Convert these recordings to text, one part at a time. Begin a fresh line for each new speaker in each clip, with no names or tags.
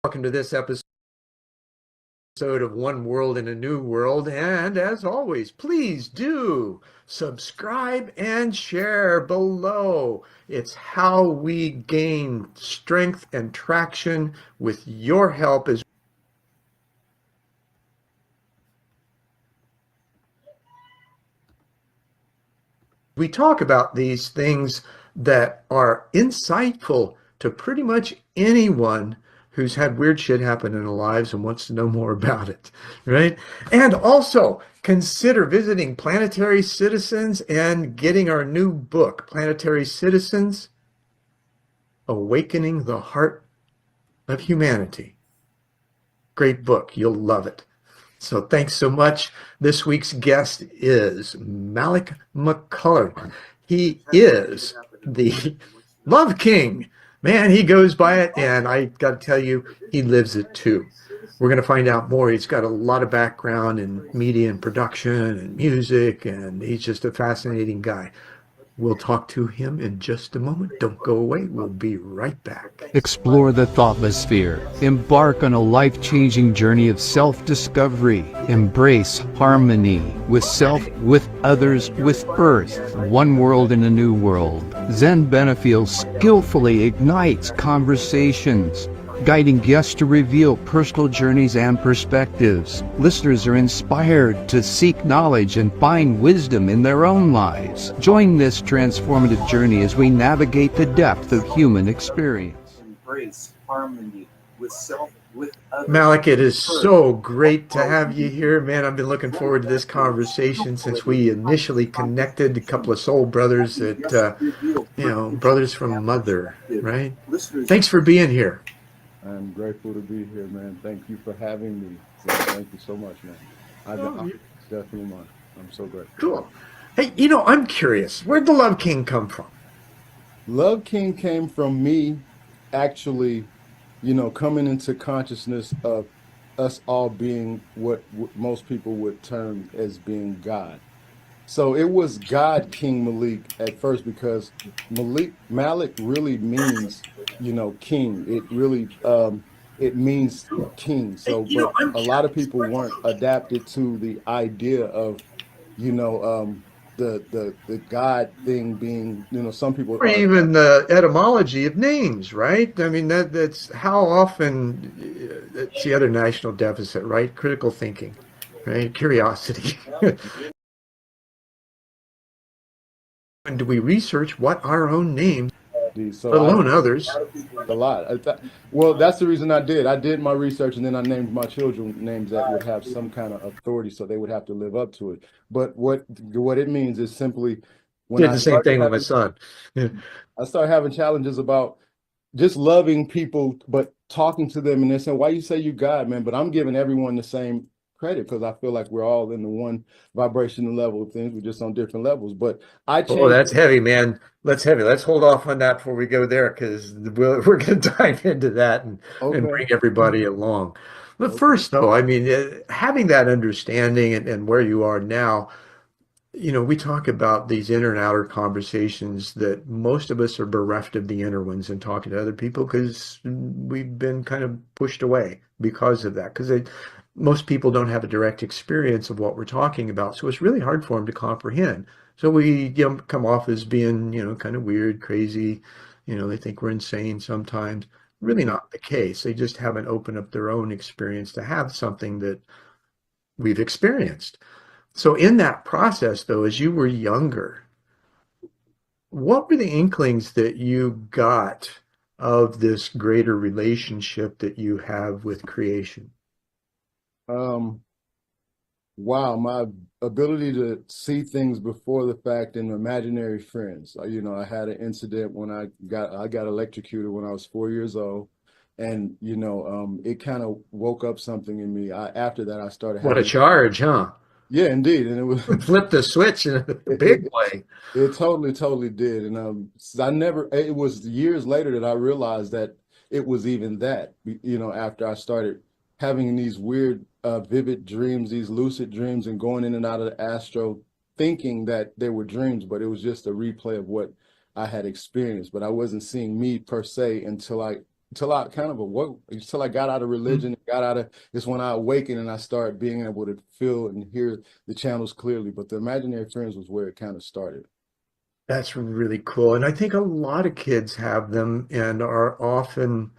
Welcome to this episode of One World in a New World. And as always, please do subscribe and share below. It's how we gain strength and traction with your help as we talk about these things that are insightful to pretty much anyone who's had weird shit happen in their lives and wants to know more about it, right? And also consider visiting Planetary Citizens and getting our new book, Planetary Citizens, Awakening the Heart of Humanity. Great book. You'll love it. So thanks so much. This week's guest is Malik McCullough. He is the Love King. Man, he goes by it, and I got to tell you, he lives it too. We're going to find out more. He's got a lot of background in media and production and music, and he's just a fascinating guy. We'll talk to him in just a moment. Don't go away. We'll be right back.
Explore the thoughtless-sphere. Embark on a life-changing journey of self-discovery. Embrace harmony with self, with others, with Earth. One world in a new world. Zen Benefiel skillfully ignites conversations, guiding guests to reveal personal journeys and perspectives. Listeners are inspired to seek knowledge and find wisdom in their own lives. Join this transformative journey as we navigate the depth of human experience.
Embrace harmony with self, with others.
Malik, it is so great to have you here, man. I've been looking forward to this conversation since we initially connected. A couple of soul brothers that, brothers from mother, right? Thanks for being here.
I'm grateful to be here, man. Thank you for having me. Thank you so much, man. It's definitely mine. I'm so grateful.
Cool. Hey, I'm curious. Where'd the Love King come from?
Love King came from me actually, coming into consciousness of us all being what most people would term as being God. So it was God King Malik at first, because Malik really means, king. It really it means king. So but a lot of people weren't adapted to the idea of, the God thing being, some people
Or even the etymology of names, right? I mean, that's how often it's the other national deficit, right? Critical thinking, right? Curiosity. And do we research what our own names,
so
let alone others?
A lot. Well, that's the reason I did. I did my research, and then I named my children names that would have some kind of authority, so they would have to live up to it. But what it means is simply when
did the same thing with my son. Yeah.
I started having challenges about just loving people, but talking to them, and they're saying, "Why you say you God, man?" But I'm giving everyone the same credit, because I feel like we're all in the one vibrational level of things. We're just on different levels. But
oh, that's heavy, man. That's heavy. Let's hold off on that before we go there, because we're going to dive into that and bring everybody along. But first, though, I mean, having that understanding and where you are now, we talk about these inner and outer conversations that most of us are bereft of the inner ones and talking to other people because we've been kind of pushed away because of that. Because most people don't have a direct experience of what we're talking about. So it's really hard for them to comprehend. So we come off as being, kind of weird, crazy. They think we're insane sometimes. Really not the case. They just haven't opened up their own experience to have something that we've experienced. So in that process, though, as you were younger, what were the inklings that you got of this greater relationship that you have with creation?
Wow, my ability to see things before the fact and imaginary friends. I had an incident when I got electrocuted when I was 4 years old, and it kind of woke up something in me. After that, I started having,
what a charge, huh?
Yeah, indeed, and it was
flip the switch in a big way.
It totally did, and it was years later that I realized that it was even that. After I started having these weird, vivid dreams, these lucid dreams, and going in and out of the astro, thinking that they were dreams, but it was just a replay of what I had experienced. But I wasn't seeing me per se until I kind of awoke, until I got out of religion, got out of this, when I awakened and I started being able to feel and hear the channels clearly. But the imaginary friends was where it kind of started.
That's really cool. And I think a lot of kids have them and are often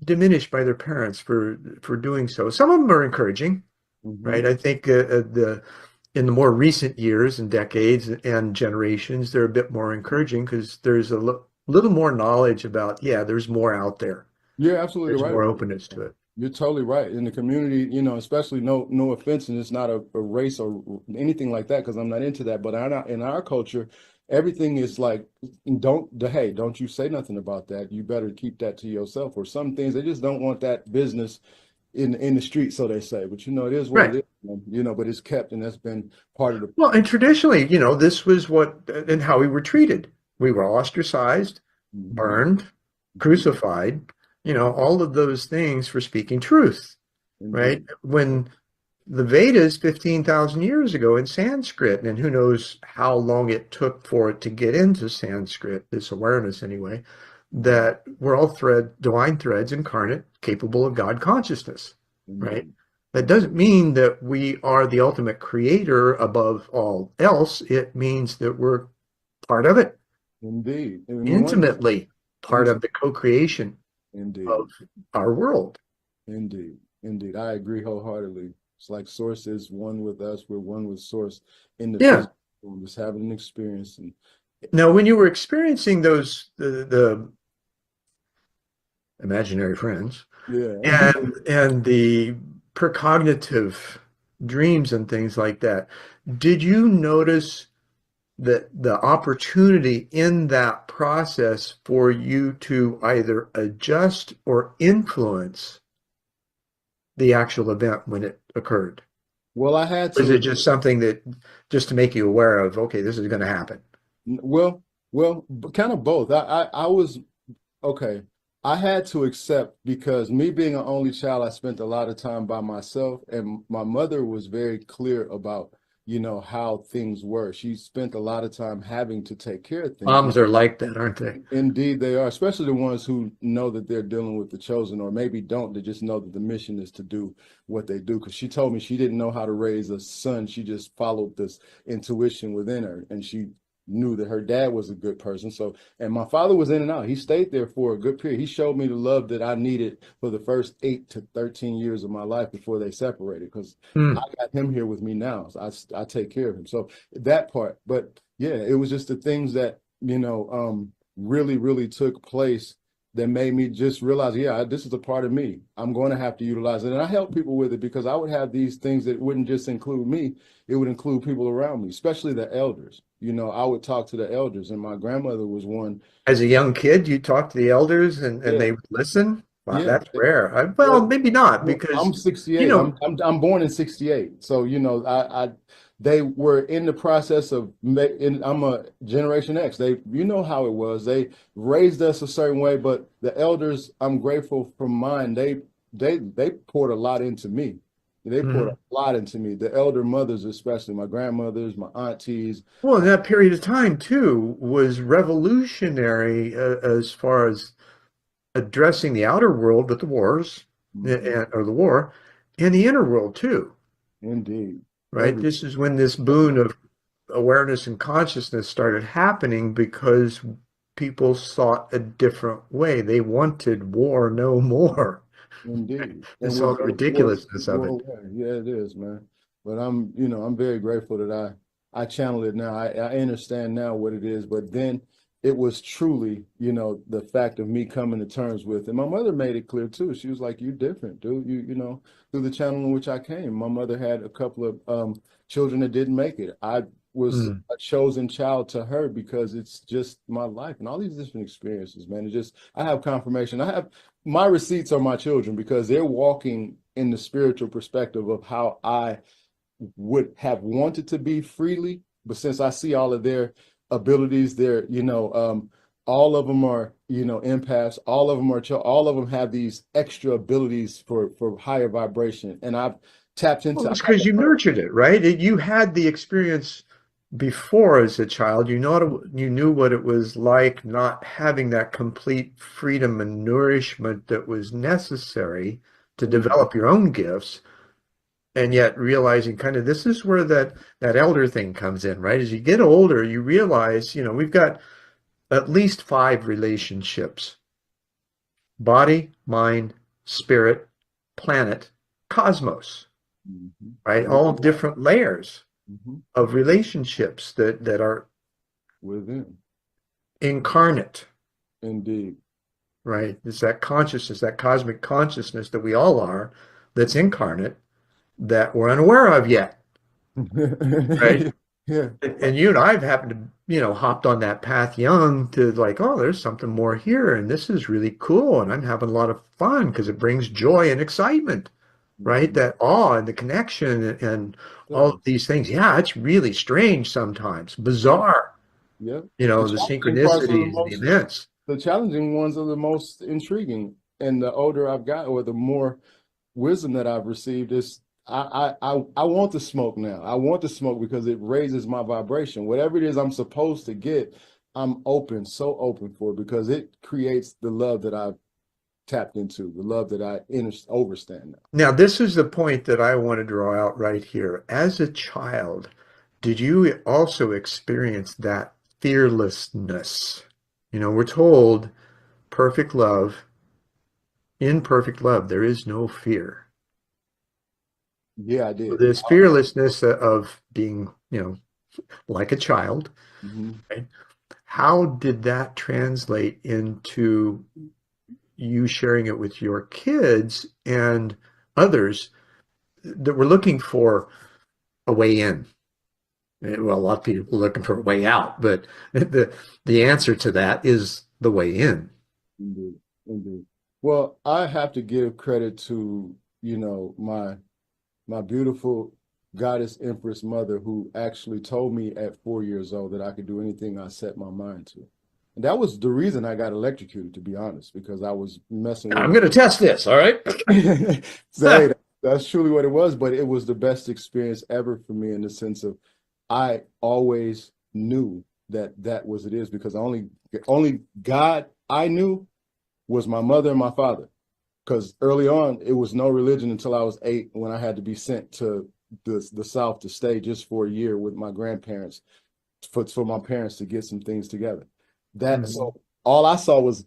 diminished by their parents for doing so. Some of them are encouraging, right? I think in the more recent years and decades and generations, they're a bit more encouraging because there's a little more knowledge about, yeah, there's more out there.
You're absolutely
There's
right.
more openness to it.
You're totally right. In the community, especially no offense, and it's not a race or anything like that, because I'm not into that. But in our culture, everything is like, don't you say nothing about that. You better keep that to yourself. Or some things, they just don't want that business in the street, so they say. But it is what it is, but it's kept, and that's been part of the.
Well, and traditionally, this was and how we were treated. We were ostracized, burned, crucified, all of those things for speaking truth, right? When the Vedas 15,000 years ago in Sanskrit, and who knows how long it took for it to get into Sanskrit, this awareness anyway, that we're all divine threads incarnate, capable of God consciousness, right? That doesn't mean that we are the ultimate creator above all else. It means that we're part of it.
Indeed.
Intimately part of the co-creation of our world.
Indeed. I agree wholeheartedly. It's like Source is one with us. We're one with Source in the physical. We're just having an experience. And
now, when you were experiencing the imaginary friends, and the precognitive dreams and things like that, did you notice that the opportunity in that process for you to either adjust or influence the actual event when it occurred?
Well, I had to.
Or is it just something that just to make you aware of, okay, this is going to happen?
Well, kind of both. I was okay. I had to accept, because me being an only child, I spent a lot of time by myself, and my mother was very clear about, how things were. She spent a lot of time having to take care of things.
Moms are like that, aren't they?
Indeed, they are, especially the ones who know that they're dealing with the chosen, or maybe don't. They just know that the mission is to do what they do. Because she told me she didn't know how to raise a son. She just followed this intuition within her, and she knew that her dad was a good person. So, and my father was in and out. He stayed there for a good period. He showed me the love that I needed for the first 8 to 13 years of my life before they separated, because I got him here with me now. So I take care of him. So that part, but yeah, it was just the things that, really, really took place that made me just realize, this is a part of me. I'm going to have to utilize it. And I help people with it, because I would have these things that wouldn't just include me. It would include people around me, especially the elders. I would talk to the elders, and my grandmother was one.
As a young kid, you talked to the elders and they would listen? Wow, that's rare. Well, maybe not, because
I'm 68. I'm born in 68. So, they were in the process of I'm a Generation X. You know how it was. They raised us a certain way, but the elders, I'm grateful for mine. They poured a lot into me. They poured a lot into me. The elder mothers, especially my grandmothers, my aunties.
Well, that period of time too was revolutionary as far as addressing the outer world with the wars, or the war, and the inner world too.
Indeed.
Right. This is when this boon of awareness and consciousness started happening, because people sought a different way. They wanted war no more.
Indeed.
And saw the ridiculousness of it.
Yeah, it is, man. But I'm very grateful that I channel it now. I understand now what it is, but then it was truly, the fact of me coming to terms with, and my mother made it clear too. She was like, "You're different, dude. Through the channel in which I came." My mother had a couple of children that didn't make it. I was a chosen child to her, because it's just my life and all these different experiences, man. I have confirmation. My receipts are my children, because they're walking in the spiritual perspective of how I would have wanted to be freely. But since I see all of their abilities, they're, all of them are, empaths, all of them are, all of them have these extra abilities for higher vibration. And I've tapped into
it's because you nurtured it, right? You had the experience before as a child, you knew what it was like not having that complete freedom and nourishment that was necessary to develop your own gifts, and yet realizing kind of this is where that elder thing comes in, right? As you get older, you realize, we've got at least 5 relationships: body, mind, spirit, planet, cosmos, right? All different layers of relationships that are
within.
Incarnate.
Indeed.
Right? It's that consciousness, that cosmic consciousness that we all are, that's incarnate, that we're unaware of yet. Right?
Yeah.
And you and I have happened to, hopped on that path young to like, oh, there's something more here, and this is really cool, and I'm having a lot of fun because it brings joy and excitement, right? That awe and the connection and all of these things. Yeah, it's really strange sometimes, bizarre.
Yeah.
The synchronicities and the events.
The challenging ones are the most intriguing. And the older I've got, or the more wisdom that I've received, is I want to smoke now. I want to smoke because it raises my vibration. Whatever it is I'm supposed to get, I'm so open for it, because it creates the love that I've tapped into, the love that I overstand now.
Now, this is the point that I want to draw out right here. As a child, did you also experience that fearlessness? We're told in perfect love, there is no fear.
Yeah, I did.
This fearlessness of being, like a child. Right? How did that translate into you sharing it with your kids and others that were looking for a way in? Well, a lot of people are looking for a way out, but the answer to that is the way in.
Indeed, indeed. Well, I have to give credit to, my beautiful goddess empress mother, who actually told me at 4 years old that I could do anything I set my mind to. And that was the reason I got electrocuted, to be honest, because I was messing with.
I'm going to test this, all right?
So, that's truly what it was, but it was the best experience ever for me, in the sense of I always knew that was it is, because only God I knew was my mother and my father. Because early on, it was no religion until I was 8, when I had to be sent to the South to stay just for a year with my grandparents, for my parents to get some things together. So all I saw was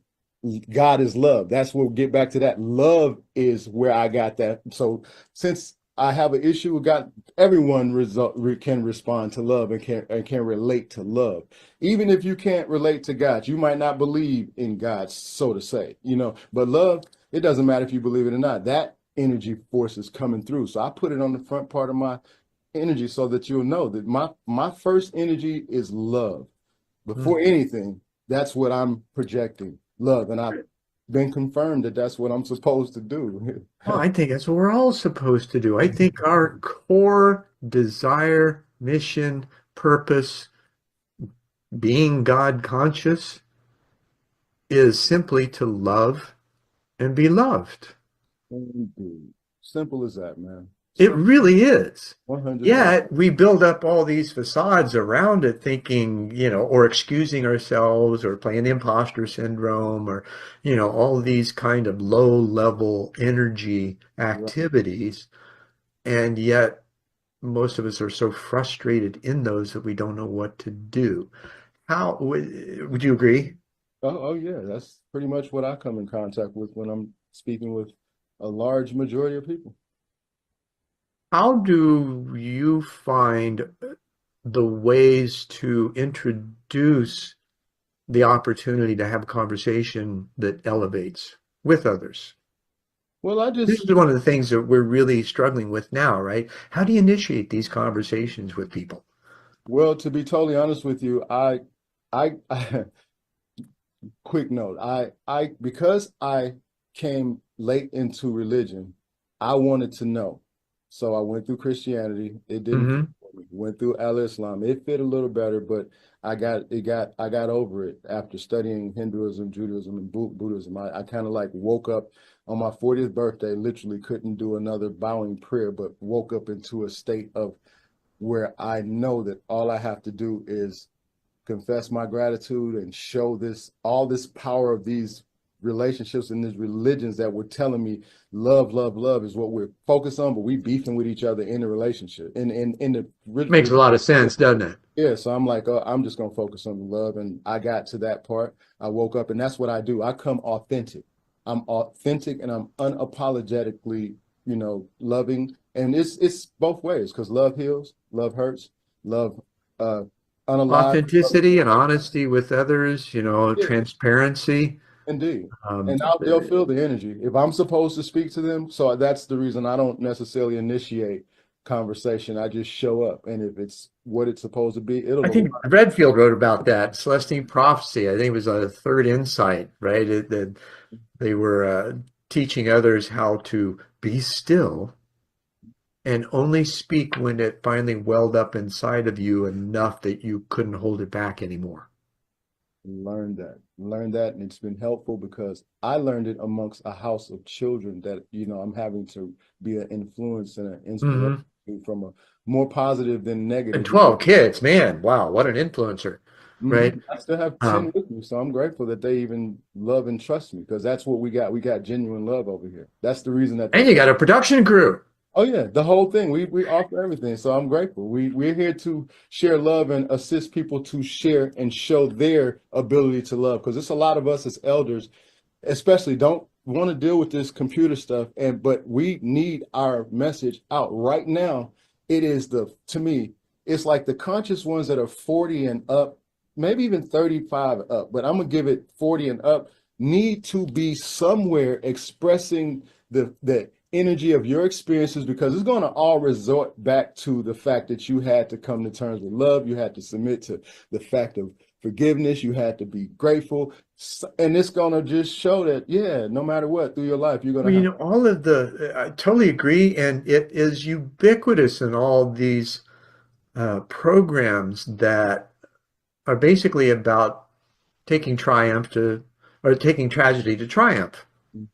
God is love. That's what we'll get back to that. Love is where I got that. So since I have an issue with God, everyone can respond to love and can relate to love. Even if you can't relate to God, you might not believe in God, so to say, but love, it doesn't matter if you believe it or not. That energy force is coming through. So I put it on the front part of my energy so that you'll know that my first energy is love. Before anything, that's what I'm projecting, love. And I've been confirmed that that's what I'm supposed to do.
Well, I think that's what we're all supposed to do. I think our core desire, mission, purpose, being God conscious, is simply to love and be loved.
Simple as that, man.
It really is.
100%.
Yeah, we build up all these facades around it, thinking, or excusing ourselves, or playing the imposter syndrome, or, all these kind of low-level energy activities. And yet, most of us are so frustrated in those that we don't know what to do. How would you agree?
Oh, yeah. That's pretty much what I come in contact with when I'm speaking with a large majority of people.
How do you find the ways to introduce the opportunity to have a conversation that elevates with others?
Well,
this is one of the things that we're really struggling with now, right? How do you initiate these conversations with people?
Well, to be totally honest with you, I quick note, because I came late into religion, I wanted to know. So I went through Christianity. It didn't fit for me. Went through Al-Islam. It fit a little better, but I got over it after studying Hinduism, Judaism, and Buddhism. I kind of like woke up on my 40th birthday, literally couldn't do another bowing prayer, but woke up into a state of where I know that all I have to do is confess my gratitude and show all this power of these relationships and these religions that were telling me love, love, love is what we're focused on, but we beefing with each other in the relationship. In the
Makes a lot of sense, doesn't it?
Yeah, so I'm like, I'm just gonna focus on the love, and I got to that part. I woke up, and that's what I do. I come authentic. I'm authentic, and I'm unapologetically, loving, and it's both ways because love heals, love hurts, love unalive.
Authenticity and honesty with others,
Yeah,
transparency.
indeed.
Um,
And they'll feel the energy. If I'm supposed to speak to them, so that's the reason I don't necessarily initiate conversation. I just show up. And if it's what it's supposed to be, it'll
I think
align.
Redfield wrote about that, Celestine Prophecy. I think it was a third insight, right? That they were teaching others how to be still and only speak when it finally welled up inside of you enough that you couldn't hold it back anymore.
Learn that. And it's been helpful because I learned it amongst a house of children that, I'm having to be an influence and an inspiration from a more positive than negative.
And 12 kids, man, wow, what an influencer, right?
I still have 10 with me, so I'm grateful that they even love and trust me because that's what we got. We got genuine love over here. That's the reason that.
And you got a production crew.
Oh yeah, the whole thing. We offer everything, so I'm grateful. We're here to share love and assist people to share and show their ability to love because it's a lot of us as elders, especially don't want to deal with this computer stuff, but we need our message out right now. It is to me, it's like the conscious ones that are 40 and up, maybe even 35 up, but I'm gonna give it 40 and up, need to be somewhere expressing the energy of your experiences because it's going to all resort back to the fact that you had to come to terms with love. You had to submit to the fact of forgiveness. You had to be grateful. And it's going to just show that, yeah, no matter what through your life, you're going to
all of I totally agree. And it is ubiquitous in all these programs that are basically about taking taking tragedy to triumph.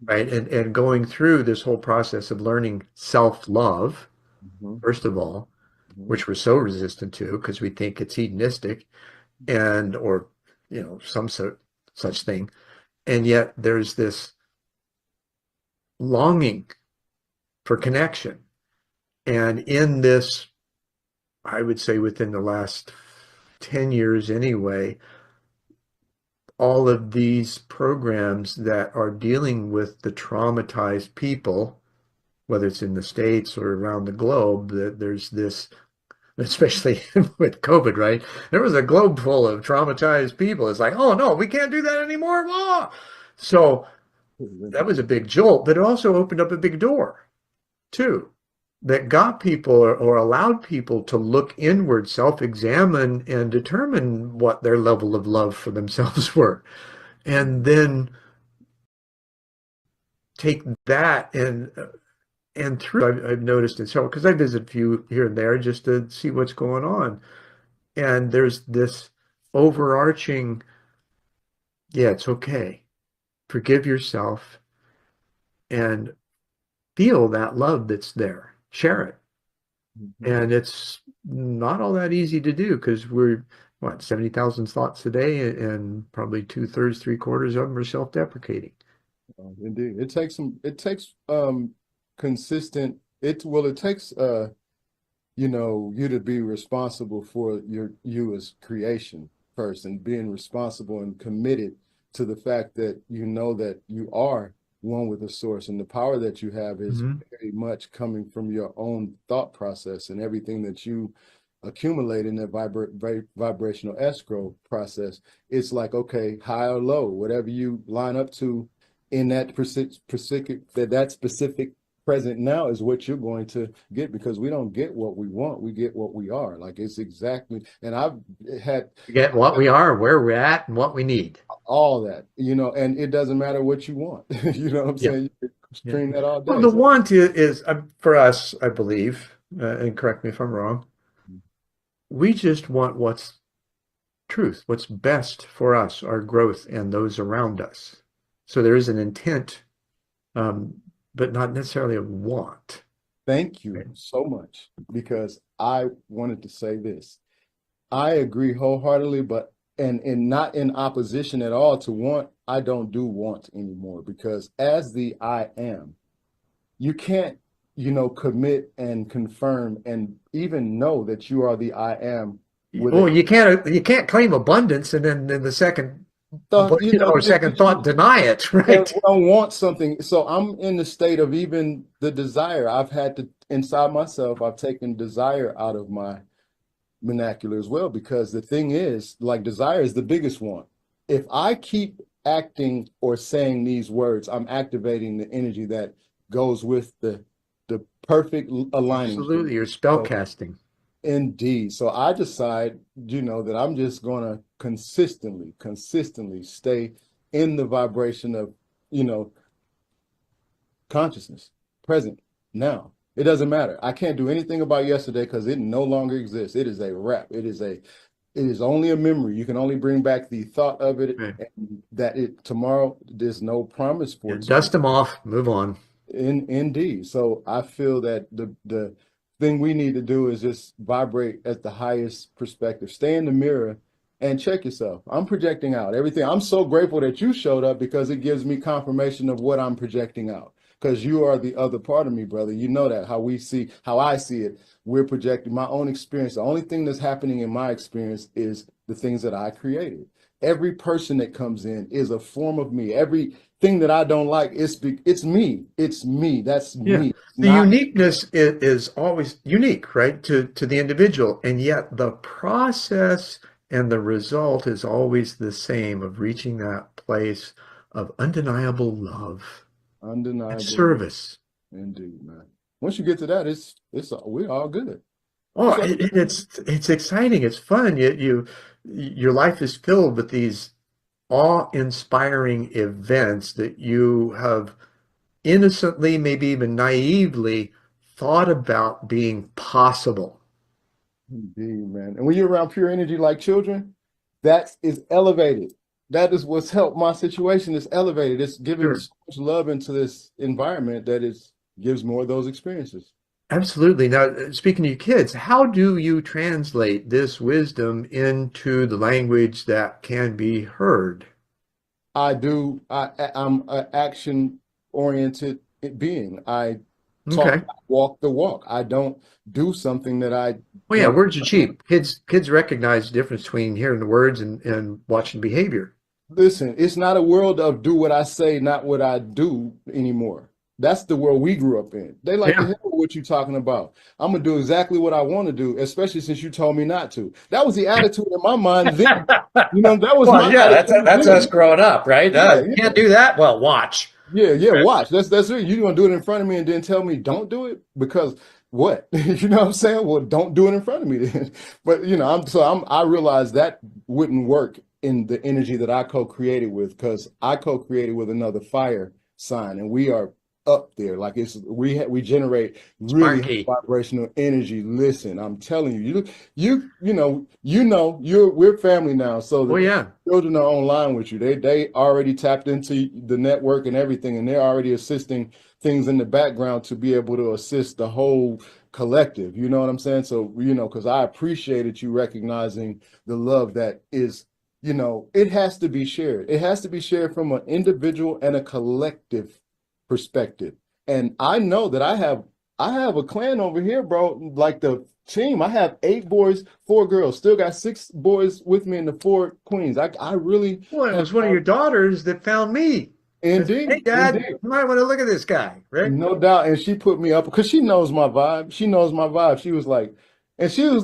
Right. And going through this whole process of learning self-love, first of all, which we're so resistant to because we think it's hedonistic or some such thing. And yet there's this longing for connection. And in this, I would say within the last 10 years anyway, all of these programs that are dealing with the traumatized people, whether it's in the States or around the globe, that there's this, especially with COVID, right? There was a globe full of traumatized people. It's like, oh no, we can't do that anymore. Ah! So that was a big jolt, but it also opened up a big door too, that got people or allowed people to look inward, self-examine, and determine what their level of love for themselves were. And then take that and through, I've noticed it. So, because I visit a few here and there just to see what's going on. And there's this overarching, yeah, it's okay. Forgive yourself and feel that love that's there. Share it. And it's not all that easy to do because we're 70,000 thoughts a day and probably 2/3, 3/4 of them are self-deprecating.
Indeed. It takes consistent, it takes you to be responsible for you as creation first and being responsible and committed to the fact that that you are one with the source, and the power that you have is very much coming from your own thought process and everything that you accumulate in that vibrational escrow process. It's like, okay, high or low, whatever you line up to in that specific present now is what you're going to get, because we don't get what we want, we get what we are. Like, it's exactly, and I've had
get what we are, where we're at, and what we need.
All that, and it doesn't matter what you want. You know what I'm saying? You stream that all day.
Well, the want is for us, I believe, and correct me if I'm wrong, we just want what's truth, what's best for us, our growth, and those around us. So there is an intent, but not necessarily a want.
Thank you so much, because I wanted to say this. I agree wholeheartedly, but and not in opposition at all to want. I don't do want anymore, because as the I am, you can't, commit and confirm and even know that you are the I am with
Oh,
a
you can't claim abundance and then in the second,
thought,
or second thought deny it, right?
I want something. So I'm in the state of even the desire. I've had to, inside myself, I've taken desire out of my vernacular as well, because the thing is, like, desire is the biggest one. If I keep acting or saying these words, I'm activating the energy that goes with the perfect aligning.
Absolutely, you're spell
So,
casting.
indeed. So I decide, that I'm just gonna consistently stay in the vibration of, you know, consciousness, present now. It doesn't matter. I can't do anything about yesterday because it no longer exists. It is a wrap. It is only a memory. You can only bring back the thought of it,
Right.
and that it tomorrow, there's no promise for
Yeah,
it.
dust them off, move on.
Indeed. So I feel that the thing we need to do is just vibrate at the highest perspective. Stay in the mirror and check yourself. I'm projecting out everything. I'm so grateful that you showed up, because it gives me confirmation of what I'm projecting out. Because you are the other part of me, brother. You know that, how I see it. We're projecting my own experience. The only thing that's happening in my experience is the things that I created. Every person that comes in is a form of me. Everything that I don't like, it's me. It's me. That's
Yeah.
me. It's
The
not.
uniqueness is always unique, right, to the individual, and yet the process and the result is always the same of reaching that place of undeniable love and
Undeniable.
service.
Indeed, man. Once you get to that, we're all good.
Oh,
So,
it's exciting. It's fun. Your life is filled with these awe-inspiring events that you have innocently, maybe even naively thought about being possible.
indeed, man. And when you're around pure energy like children, that is elevated. That is what's helped my situation. Is elevated. It's giving
Sure.
so much love into this environment that gives more of those experiences.
Absolutely. Now, speaking to your kids, how do you translate this wisdom into the language that can be heard?
I do. I'm an action oriented being.
Okay.
Walk the walk. I don't do something that I
Well, yeah,
don't.
words are cheap. Kids recognize the difference between hearing the words and watching behavior.
Listen, it's not a world of do what I say, not what I do anymore. That's the world we grew up in. They like to
Yeah.
hear what you're talking about. I'm gonna do exactly what I want to do, especially since you told me not to. That was the attitude in my mind then. That was
Well,
my
yeah,
attitude
that's us
then.
growing up, right?
Yeah,
You
yeah.
can't do that. Well, watch.
Yeah, watch. That's it. You're gonna do it in front of me and then tell me don't do it because what? You know what I'm saying? Well, don't do it in front of me then. But I realized that wouldn't work in the energy that I co-created with, because I co-created with another fire sign, and we are up there. Like we generate really high
Sparky.
vibrational energy. Listen, I'm telling you, we're family now, so
Oh,
the
yeah.
children are online with you. They already tapped into the network and everything, and they're already assisting things in the background to be able to assist the whole collective. You know what I'm saying? So, because I appreciated you recognizing the love that is, it has to be shared. It has to be shared from an individual and a collective perspective. And I know that I have a clan over here, bro. Like the team, I have 8 boys, 4 girls. Still got 6 boys with me and the 4 queens. I really
Well, it
have
was one of your daughters that found me. I said, hey,
indeed,
Dad,
indeed.
you might want to look at this guy, right?
No doubt. And she put me up because she knows my vibe. She knows my vibe. She was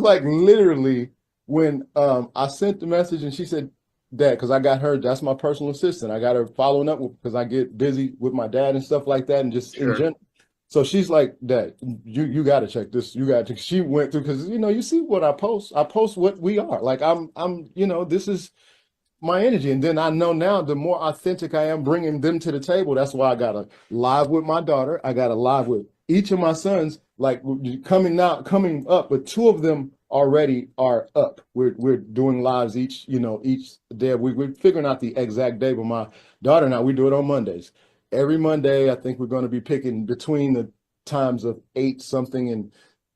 like literally when I sent the message and she said, Dad, because I got her, that's my personal assistant. I got her following up because I get busy with my dad and stuff like that, and just in
Sure.
general. So she's like, Dad, you got to check this. You got to. She went through because you see what I post. I post what we are. Like I'm. This is my energy. And then I know now the more authentic I am bringing them to the table. That's why I got a live with my daughter. I got a live with each of my sons, like coming up, but 2 of them already are up. We're doing lives each day. We're figuring out the exact day, but my daughter and I, we do it on Mondays. Every Monday, I think we're going to be picking between the times of 8 something and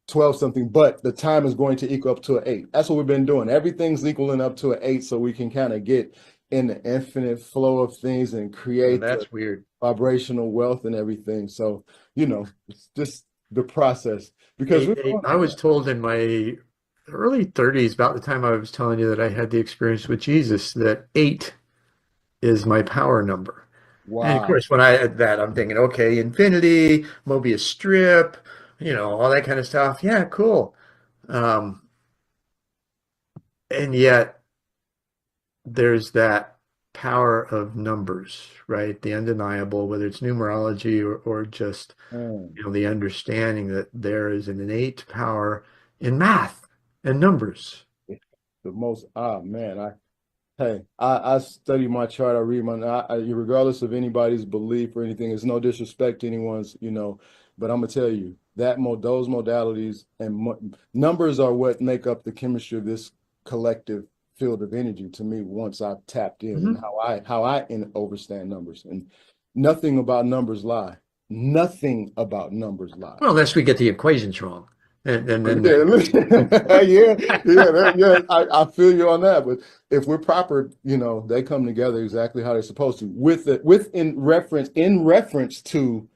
12 something, but the time is going to equal up to an 8. That's what we've been doing. Everything's equaling up to an 8 so we can kind of get in the infinite flow of things and create the
That's weird.
vibrational wealth and everything. So, it's just the process because
I was told in my early 30s, about the time I was telling you that I had the experience with Jesus, that 8 is my power number. And of
wow.
course, when I had that, I'm thinking, okay, infinity, Mobius strip, all that kind of stuff. Yeah, cool. Um, and yet there's that power of numbers, right? The undeniable, whether it's numerology or just,
Mm.
the understanding that there is an innate power in math and numbers.
The most man, I study my chart. I read regardless of anybody's belief or anything. It's no disrespect to anyone's, but I'm gonna tell you that those modalities and numbers are what make up the chemistry of this collective field of energy. To me, once I've tapped in and
Mhm.
how I understand numbers, and nothing about numbers lie. Nothing about numbers lie.
Well, unless we get the equations wrong. And then
Yeah, yeah. I feel you on that. But if we're proper, they come together exactly how they're supposed to, with in reference to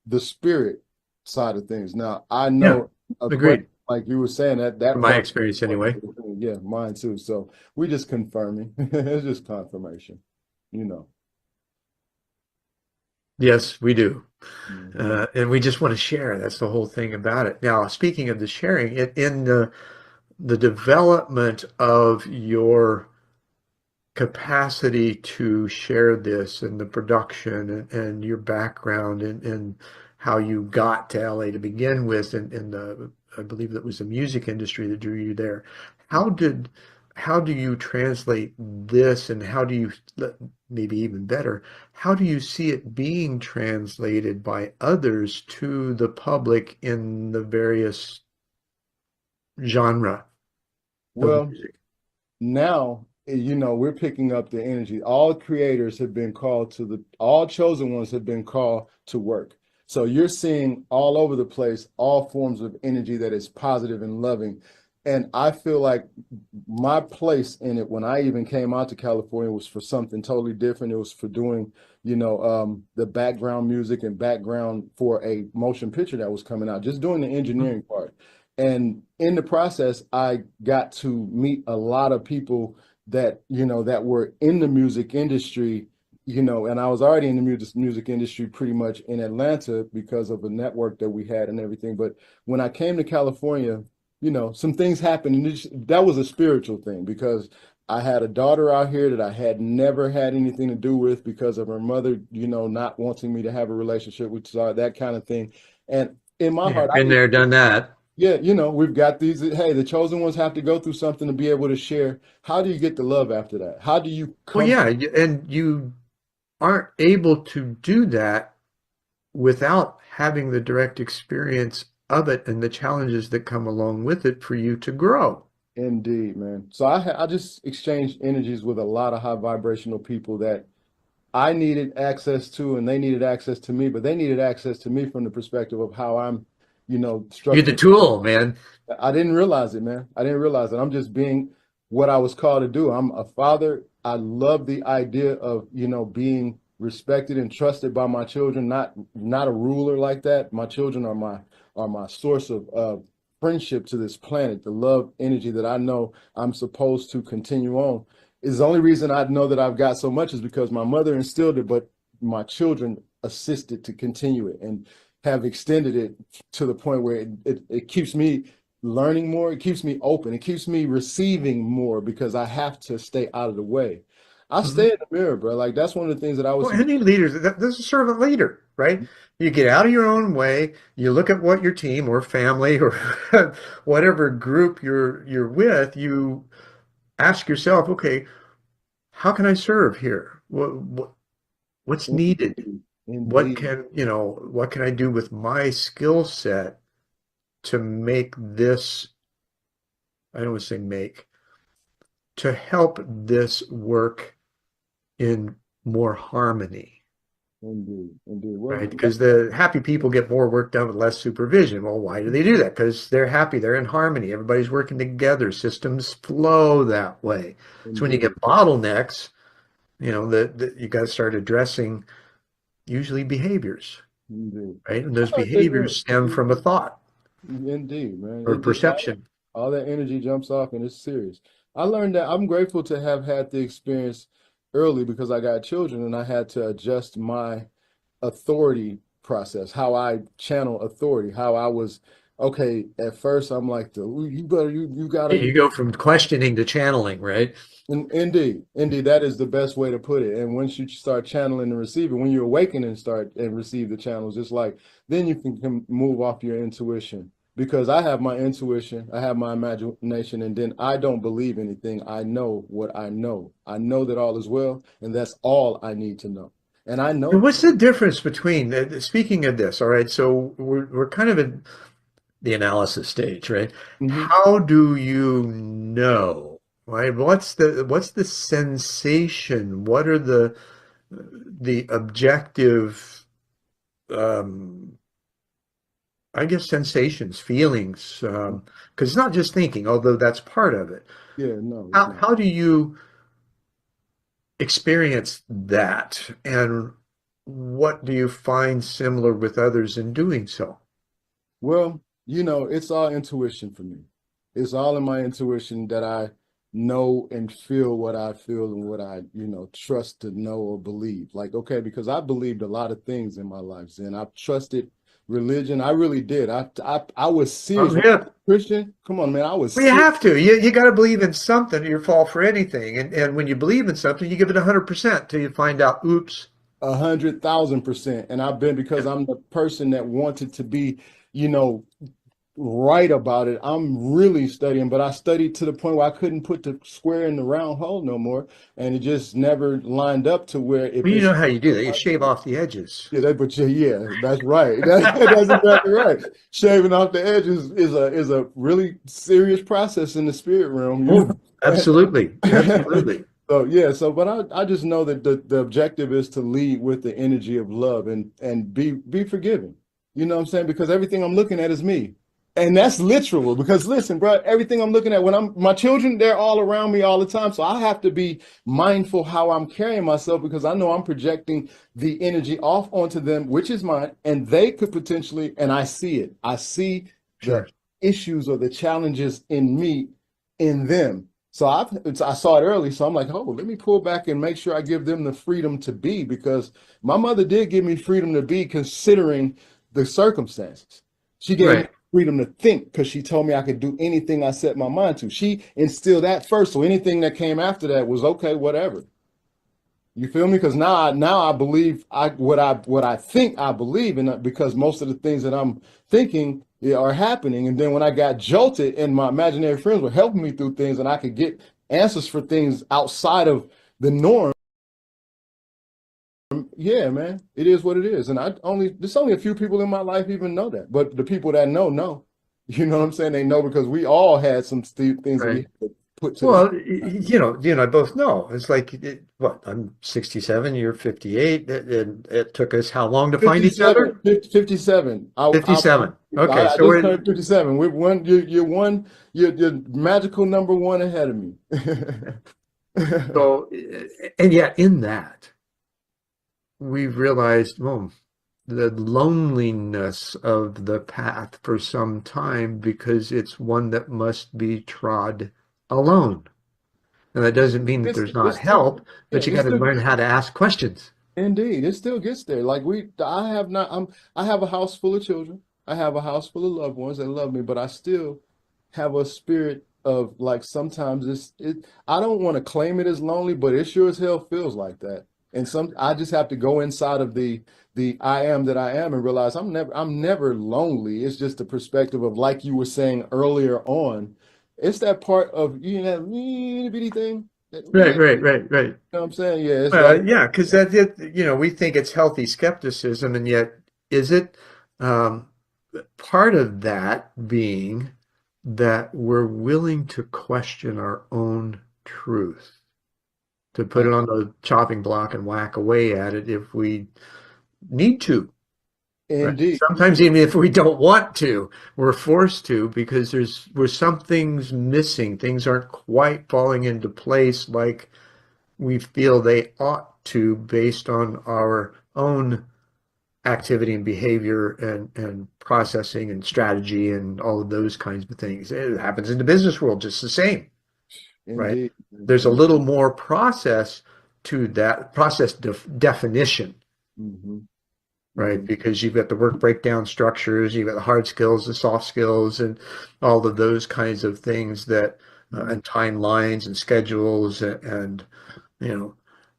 the spirit side of things. Now, I
yeah,
know a question
agreed.
like you were saying that
From my
part,
experience anyway.
yeah, mine too. So we're just confirming. It's just confirmation, you know.
Yes, we do.
Mhm.
And we just want to share. That's the whole thing about it. Now, speaking of the sharing, in the development of your capacity to share this and the production and your background and how you got to LA to begin with and the I believe that was the music industry that drew you there. How did how do you translate this and how do you maybe even better, how do you see it being translated by others to the public in the various genre of
Well,
music?
now we're picking up the energy. All creators have been called all chosen ones have been called to work. So you're seeing all over the place all forms of energy that is positive and loving. And I feel like my place in it when I even came out to California was for something totally different. It was for doing the background music and background for a motion picture that was coming out, just doing the
Mhm.
engineering part. And in the process, I got to meet a lot of people that were in the music industry, and I was already in the music industry pretty much in Atlanta because of a network that we had and everything. But when I came to California, some things happened, and that was a spiritual thing because I had a daughter out here that I had never had anything to do with because of her mother, not wanting me to have a relationship with that kind of thing. And in my
Yeah,
heart,
been there, done that.
yeah, we've got these. Hey, the chosen ones have to go through something to be able to share. How do you get the love after that? How do you
Well,
come?
yeah, and you aren't able to do that without having the direct experience of it and the challenges that come along with it for you to grow.
Indeed, man. So I just exchanged energies with a lot of high vibrational people that I needed access to, and they needed access to me, but they needed access to me from the perspective of how I'm,
You're the
structured.
tool, man.
I didn't realize it, man. I didn't realize it. I'm just being what I was called to do. I'm a father. I love the idea of, being respected and trusted by my children, not a ruler like that. My children are my source of friendship to this planet, the love energy that I know I'm supposed to continue on. Is the only reason I know that I've got so much is because my mother instilled it, but my children assisted to continue it and have extended it to the point where it keeps me learning more. It keeps me open. It keeps me receiving more because I have to stay out of the way. I
Mhm.
stay in the mirror, bro. Like that's one of the things that I
Well,
was.
any leaders, this is a servant leader, right? You get out of your own way, you look at what your team or family or whatever group you're with, you ask yourself, okay, how can I serve here? What's needed?
Indeed,
What
indeed.
what can I do with my skill set to make this, I don't want to say make, to help this work in more harmony?
Indeed, indeed. Well,
right? Because the happy people get more work done with less supervision. Well, why do they do that? Because they're happy, they're in harmony, everybody's working together, systems flow that way. So when you
indeed,
get bottlenecks, you got to start addressing usually behaviors,
indeed.
right? And those
I learned that,
behaviors stem from a thought
indeed, man.
or perception.
All that energy jumps off and it's serious. I learned that I'm grateful to have had the experience early because I got children and I had to adjust my authority process, how I channel authority, how I was okay. At first, I'm like, you better, you gotta.
You go from questioning to channeling, right?
Indeed, indeed, that is the best way to put it. And once you start channeling and receiving, when you awaken and start and receive the channels, it's like then you can move off your intuition. Because I have my intuition, I have my imagination, and then I don't believe anything. I know what I know. I know that all is well, and that's all I need to know. And I know.
And what's the difference between, speaking of this, all right, so we're kind of in the analysis stage, right?
Mhm.
How do you know, right? What's the sensation? What are the objective, um, I guess, sensations, feelings? Because it's not just thinking, although that's part of it.
Yeah, no, it's not.
How do you experience that, and what do you find similar with others in doing so?
Well, it's all intuition for me. It's all in my intuition that I know and feel what I feel and what I, trust to know or believe. Like, okay, because I believed a lot of things in my life, and I've trusted religion. I really did. I was serious.
Yeah.
Christian, come on, man. I was
Well, you
serious.
have to. You got to believe in something, or you fall for anything. And when you believe in something, you give it 100% till you find out, oops.
100,000%. And I've been because I'm the person that wanted to be, you know, right about it. I'm really studying, but I studied to the point where I couldn't put the square in the round hole no more. And it just never lined up to where if
Well, you
it's
know how you do that. You shave off the edges.
yeah, that's right. That's exactly right. Shaving off the edges is a really serious process in the spirit realm,
Oh, absolutely. Absolutely.
So yeah, but I just know that the objective is to lead with the energy of love and be forgiving. You know what I'm saying? Because everything I'm looking at is me. And that's literal because listen, bro, everything I'm looking at when my children, they're all around me all the time. So I have to be mindful how I'm carrying myself because I know I'm projecting the energy off onto them, which is mine, and they could potentially, and I see it. I see the
Sure.
issues or the challenges in me in them. So I saw it early. So I'm like, oh, let me pull back and make sure I give them the freedom to be because my mother did give me freedom to be considering the circumstances. She gave me
Right.
freedom to think because she told me I could do anything I set my mind to. She instilled that first. So anything that came after that was okay, whatever. You feel me? Because now I believe what I think I believe in because most of the things that I'm thinking are happening. And then when I got jolted and my imaginary friends were helping me through things and I could get answers for things outside of the norm. Yeah, man, it is what it is. And there's only a few people in my life even know that. But the people that know. You know what I'm saying? They know because we all had some things that we
Right.
had to put to
Well,
the
you and I both know. It's like, what, I'm 67, you're 58, and it took us how long to find each other?
57.
57. Okay,
I
so
just
we're
turned 57. We're one, you're magical number one ahead of me.
so, and yet in that, we've realized, well, the loneliness of the path for some time because it's one that must be trod alone. And that doesn't mean that there's not
It's still,
help,
yeah,
but you got to learn how to ask questions.
indeed, it still gets there. Like I have a house full of children. I have a house full of loved ones that love me, but I still have a spirit of like sometimes I don't want to claim it as lonely, but it sure as hell feels like that. And I just have to go inside of the I am that I am and realize I'm never lonely. It's just the perspective of like you were saying earlier on. It's that part of that itty bitty thing.
Right, right, right, right.
Know what I'm saying? Yeah, it's like,
Well, yeah, because that it, we think it's healthy skepticism, and yet is it um, part of that being that we're willing to question our own truth, to put it on the chopping block and whack away at it if we need to. Right?
Indeed.
Sometimes even if we don't want to, we're forced to because there's some things missing. Things aren't quite falling into place like we feel they ought to based on our own activity and behavior and processing and strategy and all of those kinds of things. It happens in the business world just the same, right?
Indeed.
There's a little more process to that process definition.
Mm-hmm.
Right?
Mm-hmm.
Because you've got the work breakdown structures, you've got the hard skills, the soft skills, and all of those kinds of things that, and timelines and schedules and you know,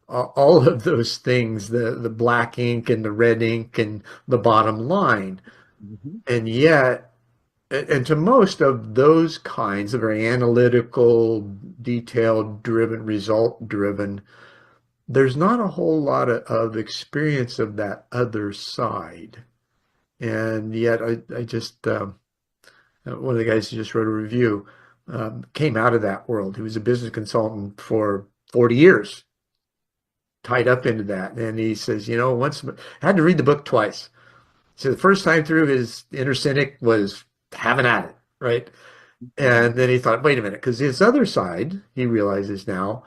all of those things, the black ink and the red ink and the bottom line.
Mm-hmm.
And yet, and to most of those kinds, of very analytical, detailed driven, result driven, there's not a whole lot of experience of that other side. And yet I just, one of the guys who just wrote a review came out of that world. He was a business consultant for 40 years, tied up into that. And he says, once I had to read the book twice. So the first time through, his inner cynic was having at it, right? And then he thought, wait a minute, because his other side, he realizes now,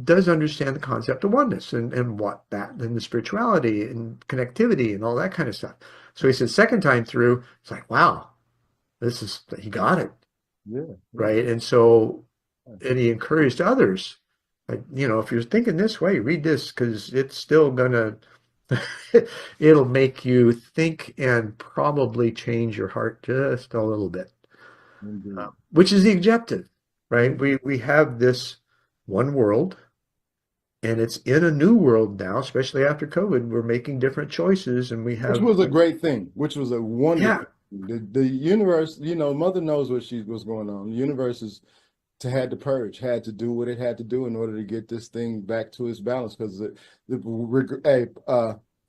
does understand the concept of oneness and what that and the spirituality and connectivity and all that kind of stuff. So he said, second time through, it's like, wow, he got it.
Yeah.
Right. And so, and he encouraged others, like, if you're thinking this way, read this because it's still gonna, it'll make you think and probably change your heart just a little bit, which is the objective, right? We have this one world, and it's in a new world now, especially after COVID. We're making different choices, and we have,
which was a great thing, which was a wonderful thing. The universe, Mother knows what's going on. The universe had to purge, had to do what it had to do in order to get this thing back to its balance. Because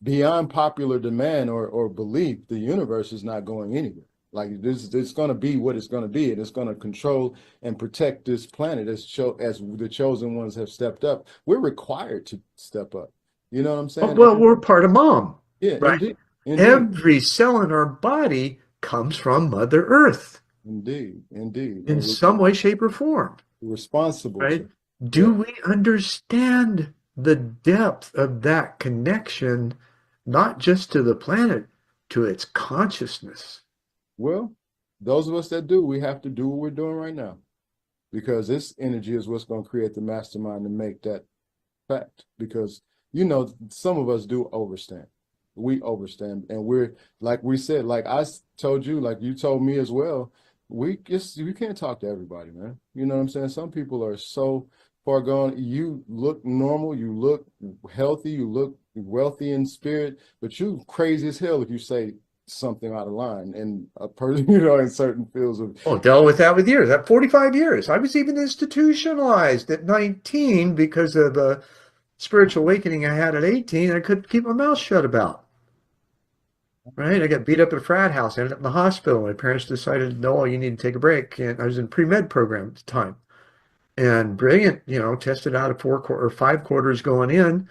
beyond popular demand or belief, the universe is not going anywhere. Like it's going to be what it's going to be, and it's going to control and protect this planet as the chosen ones have stepped up. We're required to step up. You know what I'm saying?
Well, we're part of Mom.
Yeah,
right?
Indeed.
Every cell in our body comes from Mother Earth.
Indeed.
In some way, shape, or form.
Responsible.
Right? Do we understand the depth of that connection, not just to the planet, to its consciousness?
Well, those of us that do, we have to do what we're doing right now, because this energy is what's going to create the mastermind to make that fact. Because, some of us do overstand. We overstand. And we're, like we said, like I told you, like you told me as well, we can't talk to everybody, man. You know what I'm saying? Some people are so far gone. You look normal, you look healthy, you look wealthy in spirit, but you crazy as hell if you say something out of line, and a person, in certain fields of.
Oh, dealt with that with years. At 45 years, I was even institutionalized at 19 because of a spiritual awakening I had at 18. I couldn't keep my mouth shut about. Right, I got beat up at a frat house. Ended up in the hospital. My parents decided, no, you need to take a break. And I was in pre-med program at the time, and brilliant. Tested out at 5 quarters going in,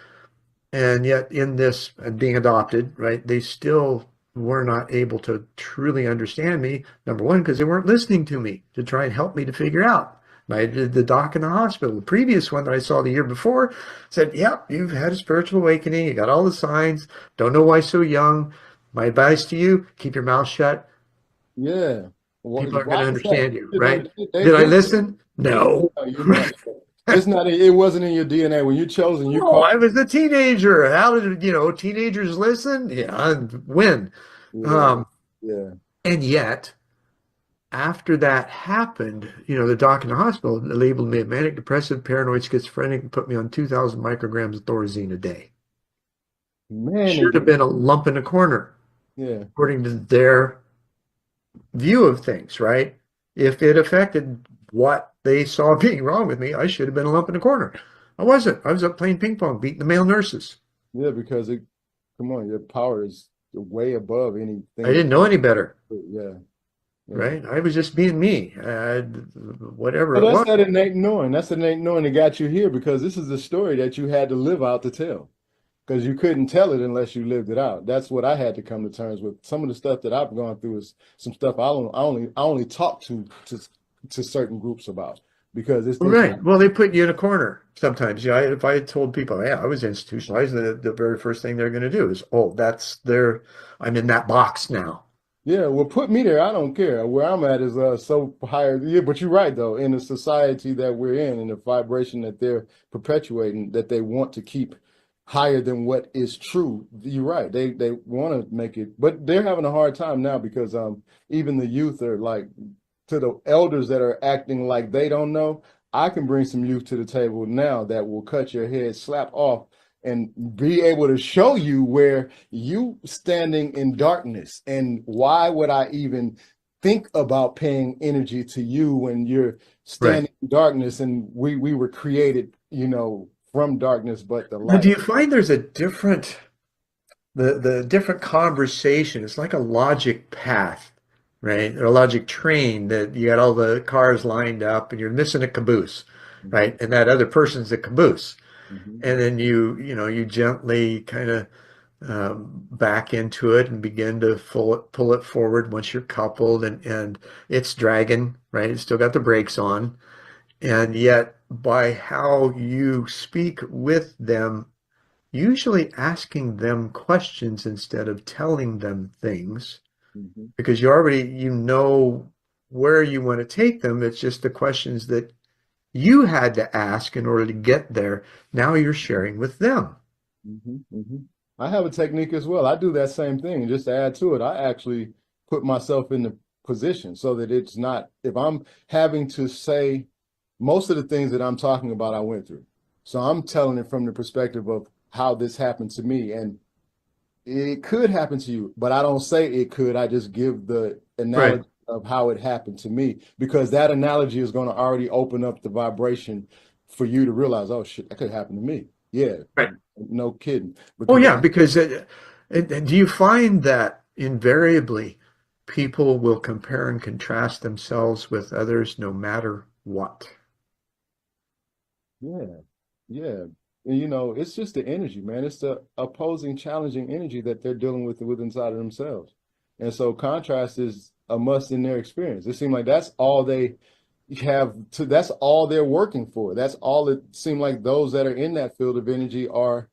and yet in this being adopted, right, they still were not able to truly understand me. Number one, because they weren't listening to me to try and help me to figure out. I did the doc in the hospital. The previous one that I saw the year before said, yep, you've had a spiritual awakening. You got all the signs. Don't know why so young. My advice to you, keep your mouth shut.
Yeah.
People aren't going to understand you, right? Did I listen? No.
It's not. It wasn't in your DNA when you chose.
I was a teenager. How did teenagers listen? Yeah, when?
Yeah.
And yet, after that happened, the doc in the hospital labeled me a manic depressive, paranoid, schizophrenic, and put me on 2,000 micrograms of Thorazine a day. Should have been a lump in a corner.
Yeah.
According to their view of things, right? If it affected what they saw being wrong with me, I should have been a lump in a corner. I wasn't. I was up playing ping pong, beating the male nurses.
Yeah, because come on, your power is way above anything.
I didn't know any better.
Yeah.
Right? I was just being me. Whatever.
But that's that innate knowing. That's the innate knowing that got you here, because this is the story that you had to live out to tell. because you couldn't tell it unless you lived it out. That's what I had to come to terms with. Some of the stuff that I've gone through is some stuff I only talk to certain groups about because it's things
Right. Well, they put you in a corner sometimes. If I had told people, yeah, I was institutionalized, the very first thing they're going to do is, oh, I'm in that box now.
Yeah, well, put me there. I don't care. Where I'm at is so higher. Yeah, but you're right though. In the society that we're in, and the vibration that they're perpetuating, that they want to keep higher than what is true. You're right. They want to make it, but they're having a hard time now because even the youth are like to the elders that are acting like they don't know. I can bring some youth to the table now that will cut your head slap off and be able to show you where you standing in darkness and why would I even think about paying energy to you when you're standing
Right.
in darkness and we were created, from darkness but the
Now, do
light.
you find there's the different conversation? It's like a logic path, right? Or a logic train that you got all the cars lined up and you're missing a caboose,
Mhm,
right? And that other person's the caboose.
mhm,
And then you gently kind of back into it and begin to pull it forward once you're coupled and it's dragging, right? It's still got the brakes on. And yet by how you speak with them, usually asking them questions instead of telling them things,
mhm,
because you know where you want to take them. It's just the questions that you had to ask in order to get there. Now you're sharing with them.
mhm, mhm. I have a technique as well. I do that same thing. Just to add to it, I actually put myself in the position so that it's not, if I'm having to say most of the things that I'm talking about, I went through. So I'm telling it from the perspective of how this happened to me. And it could happen to you, but I don't say it could. I just give the
Right.
analogy of how it happened to me because that analogy is going to already open up the vibration for you to realize, oh shit, that could happen to me. Yeah,
Right.
no kidding.
Oh,
Because
yeah, because and do you find that invariably people will compare and contrast themselves with others no matter what?
yeah, yeah. And it's just the energy, man. It's the opposing, challenging energy that they're dealing with inside of themselves. And so contrast is a must in their experience. It seems like that's all they that's all they're working for. That's all it seemed like those that are in that field of energy are,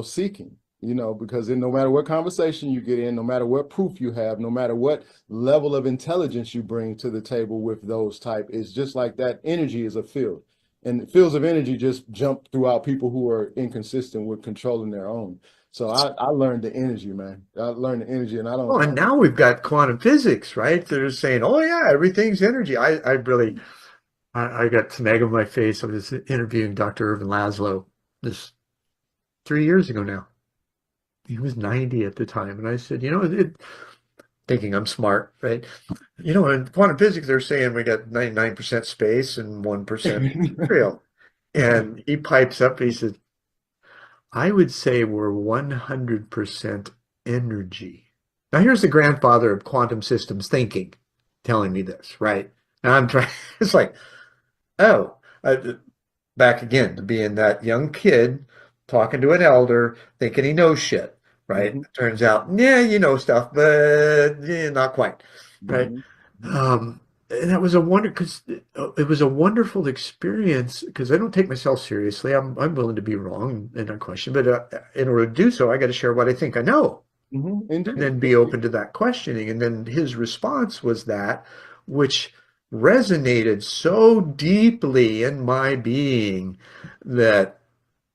seeking, because then no matter what conversation you get in, no matter what proof you have, no matter what level of intelligence you bring to the table with those type, it's just like that energy is a field. And fields of energy just jump throughout people who are inconsistent with controlling their own. So I learned the energy, man. I learned the energy and I
Well,
don't,
and now we've got quantum physics, right? They're saying, oh, yeah, everything's energy. I got some egg on my face. I was interviewing Dr. Irvin Laszlo this 3 years ago now. He was 90 at the time. And I said, thinking I'm smart, right? In quantum physics, they're saying we got 99% space and 1% material. And he pipes up and he says, I would say we're 100% energy. Now, here's the grandfather of quantum systems thinking telling me this, right? And I'm trying, it's like, oh, back again to being that young kid talking to an elder thinking he knows shit, right?
Mhm,
Turns out, yeah, you know stuff, but yeah, not quite, right?
mhm, mhm,
And that was a wonder because it was a wonderful experience because I don't take myself seriously. I'm willing to be wrong and not question, but in order to do so, I got to share what I think I know
mhm.
and
Indeed.
then be open to that questioning. And then his response was that, which resonated so deeply in my being that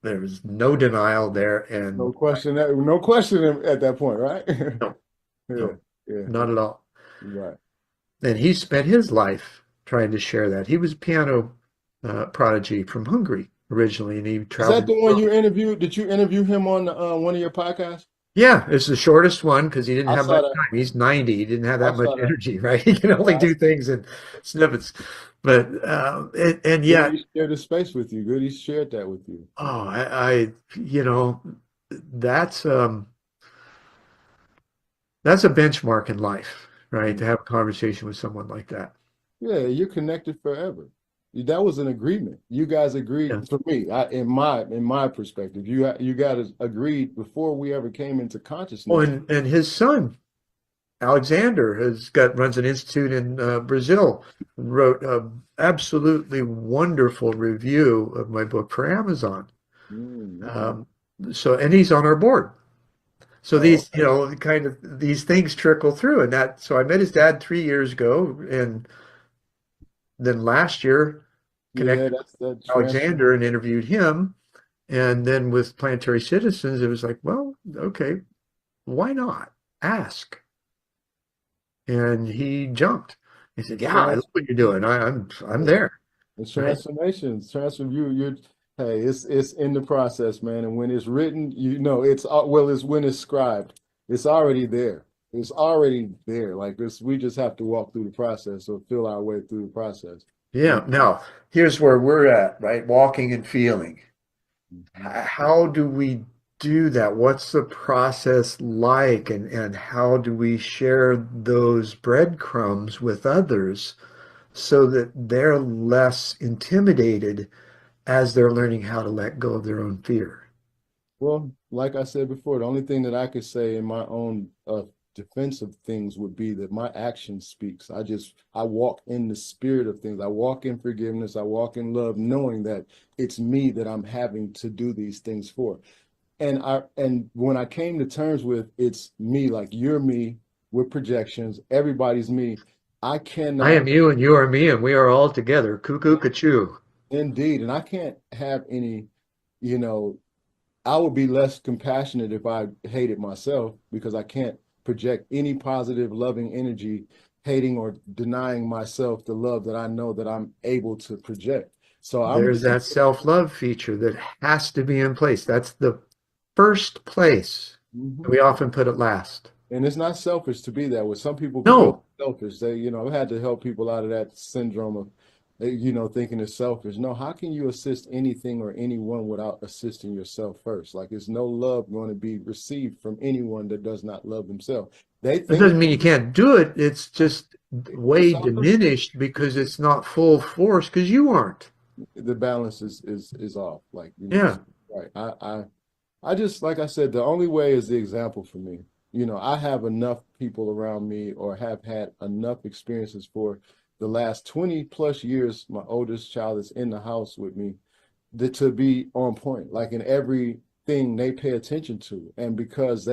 there was no denial there. And
No question at that point, right?
no,
Yeah,
no,
yeah,
not at all.
right.
And he spent his life trying to share that. He was a piano prodigy from Hungary originally, and he
Is that
traveled
the
the
one
world.
you interviewed? Did you interview him on one of your podcasts?
Yeah, it's the shortest one because he didn't
I
have
saw
much
that.
time. He's 90. He didn't have
I
that much
saw that.
energy, right? He can only
Yeah,
do things in snippets. But and
good.
yet,
He shared the space with you. Good. He shared that with you.
oh, I that's that's a benchmark in life, right?
Mhm.
To have a conversation with someone like that.
Yeah, you're connected forever. That was an agreement. You guys agreed.
Yeah.
For me, in my perspective, you guys agreed before we ever came into
Oh,
consciousness.
and his son Alexander runs an institute in Brazil. Wrote a absolutely wonderful review of my book for Amazon.
Okay.
Um, and he's on our board. So
Oh,
these, kind of these things trickle through, and that. So I met his dad 3 years ago, and then last year
yeah,
connected
that's that
with
transfer.
Alexander and interviewed him, and then with Planetary Citizens, it was like, well, okay, why not ask? And he jumped. He said, "Yeah, I love what you're doing. I'm there."
The
Right?
transformations, transform you're hey, it's in the process, man. And when it's written, it's when it's scribed, it's already there. It's already there. Like this, we just have to walk through the process or feel our way through the process.
Yeah. Now, here's where we're at, right? Walking and feeling.
Mhm.
How do we do that? What's the process like? And how do we share those breadcrumbs with others so that they're less intimidated as they're learning how to let go of their own fear?
Well, like I said before, the only thing that I could say in my own defense of things would be that my action speaks. I walk in the spirit of things. I walk in forgiveness. I walk in love, knowing that it's me that I'm having to do these things for. And when I came to terms with it's me, like you're me with projections, everybody's me. I
I
cannot
am you and you are me and we are all together. Cuckoo, cachoo.
indeed, and I can't have any, you know, I would be less compassionate if I hated myself because I can't project any positive, loving energy, hating or denying myself the love that I know that I'm able to project. So I'm
There's that self-love feature that has to be in place. That's the first place.
Mhm.
We often put it last.
And it's not selfish to be that way. Some people become
No,
selfish. I've had to help people out of that syndrome of, thinking it's selfish. No, how can you assist anything or anyone without assisting yourself first? Like, there's no love going to be received from anyone that does not love themselves. They
it
think
doesn't mean you can't do it. It's just
it's
way
self-esteem.
diminished because it's not full force because you aren't.
The balance is off. Like,
Yeah.
right. I just, like I said, the only way is the example for me. I have enough people around me or have had enough experiences for the last 20 plus years. My oldest child is in the house with me to be on point, like in everything they pay attention to. And because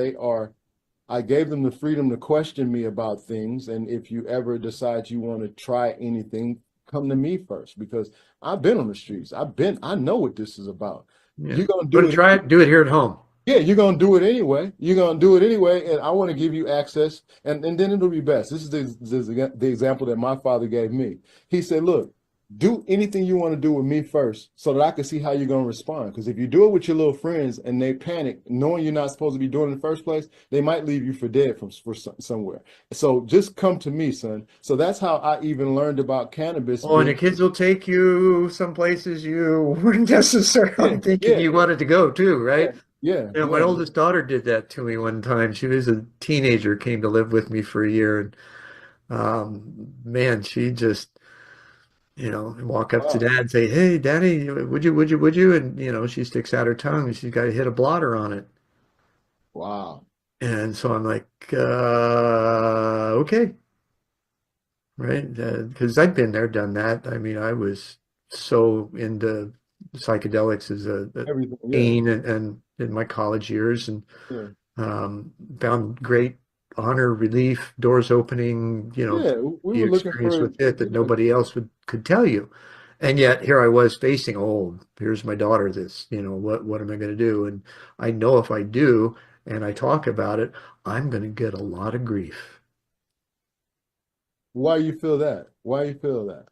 I gave them the freedom to question me about things. And if you ever decide you want to try anything, come to me first because I've been on the streets. I know what this is about.
Yeah.
You're gonna
Want
do
to
it.
try it? Do it here at home.
Yeah, you're gonna do it anyway. You're gonna do it anyway, and I want to give you access, and then it'll be best. This is the example that my father gave me. He said, "Look, do anything you want to do with me first, so that I can see how you're gonna respond. Because if you do it with your little friends and they panic, knowing you're not supposed to be doing it in the first place, they might leave you for dead somewhere. So just come to me, son." So that's how I even learned about cannabis
Oh, and the
being.
kids will take you some places you weren't necessarily
Yeah,
thinking
yeah,
you wanted to go to,
yeah,
right?
yeah,
My
yeah.
oldest daughter did that to me one time. She was a teenager, came to live with me for a year, and man, she just, walk up to
Wow,
dad and say, "Hey, Daddy, would you?" And she sticks out her tongue and she's got to hit a blotter on it.
wow.
And so I'm like, okay, right? Because I've been there, done that. I mean, I was so into psychedelics as a
Everything, yeah,
teen and in my college years, and
yeah.
found great honor, relief, doors opening,
Yeah, we
the
were looking
experience
for,
with it that
yeah,
nobody else could tell you. And yet here I was facing, oh, here's my daughter, this, what am I going to do? And I know if I do and I talk about it, I'm going to get a lot of grief
why you feel that? Why you feel that?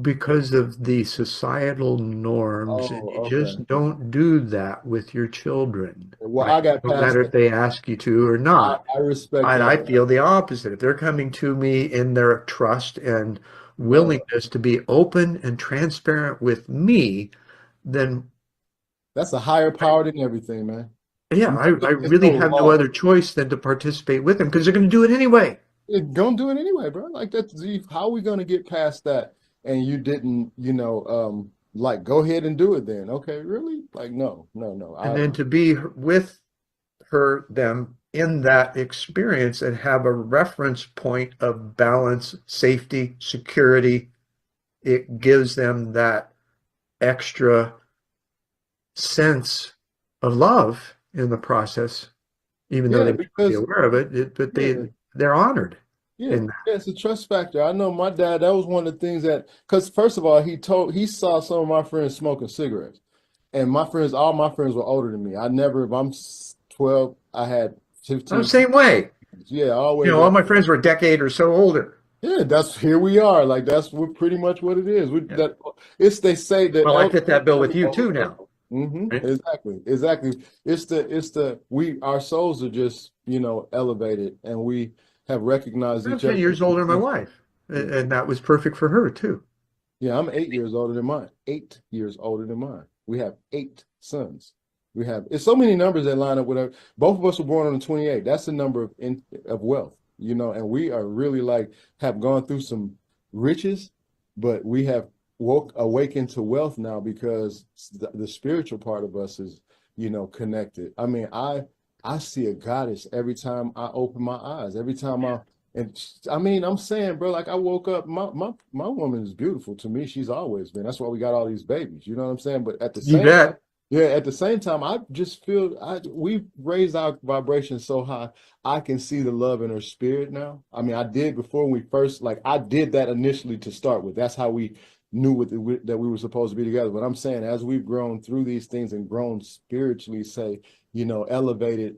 because of the societal norms, and you
Oh, okay.
just don't do that with your children,
Well,
right?
I got
No
past
matter if
that.
they ask you to or not.
I respect
I
that.
feel the opposite. If they're coming to me in their trust and
Love.
willingness to be open and transparent with me, then
That's a higher power than everything, man.
yeah, I
It's
really
no
have no
law.
other choice than to participate with them because they're going to do it anyway.
It's gonna do it anyway, bro. Like that's how are we gonna get past that? and you didn't, like, go ahead and do it then. Okay, really? Like, no.
And then to be with them in that experience and have a reference point of balance, safety, security, it gives them that extra sense of love in the process, even though
Yeah,
they may not be
because
aware of it, but
yeah,
they're honored
yeah,
in that.
yeah, it's a trust factor. I know my dad, that was one of the things that, because first of all, he saw some of my friends smoking cigarettes. And all my friends were older than me. If I'm 12, I had
I'm the
15.
same way.
Yeah,
You
always.
know, all my friends were a decade or so older.
Yeah, here we are. Like, that's pretty much what it is.
Yeah.
They say that
Well, I
elder
fit that bill with you too
older.
now. Right?
Exactly. Our souls are just, elevated, and we have recognized
I'm
each
10
other.
years older than my wife,
Yeah.
and that was perfect for her too.
Yeah, I'm 8 years older than mine. 8 years older than mine. We have 8 sons. It's so many numbers that line up with our, both of us were born on the 28th. That's the number of wealth, and we are really have gone through some riches, but we have awakened to wealth now because the spiritual part of us is, connected. I mean, I see a goddess every time I open my eyes, every time I mean, I'm saying, bro, like, I woke up, my woman is beautiful to me. She's always been. That's why we got all these babies. You know what I'm saying? But
You bet.
at the same time, I just feel we've raised our vibration so high. I can see the love in her spirit now. I mean, I did before we first, I did that initially to start with. That's how we knew that we were supposed to be together. But I'm saying, as we've grown through these things and grown spiritually, elevated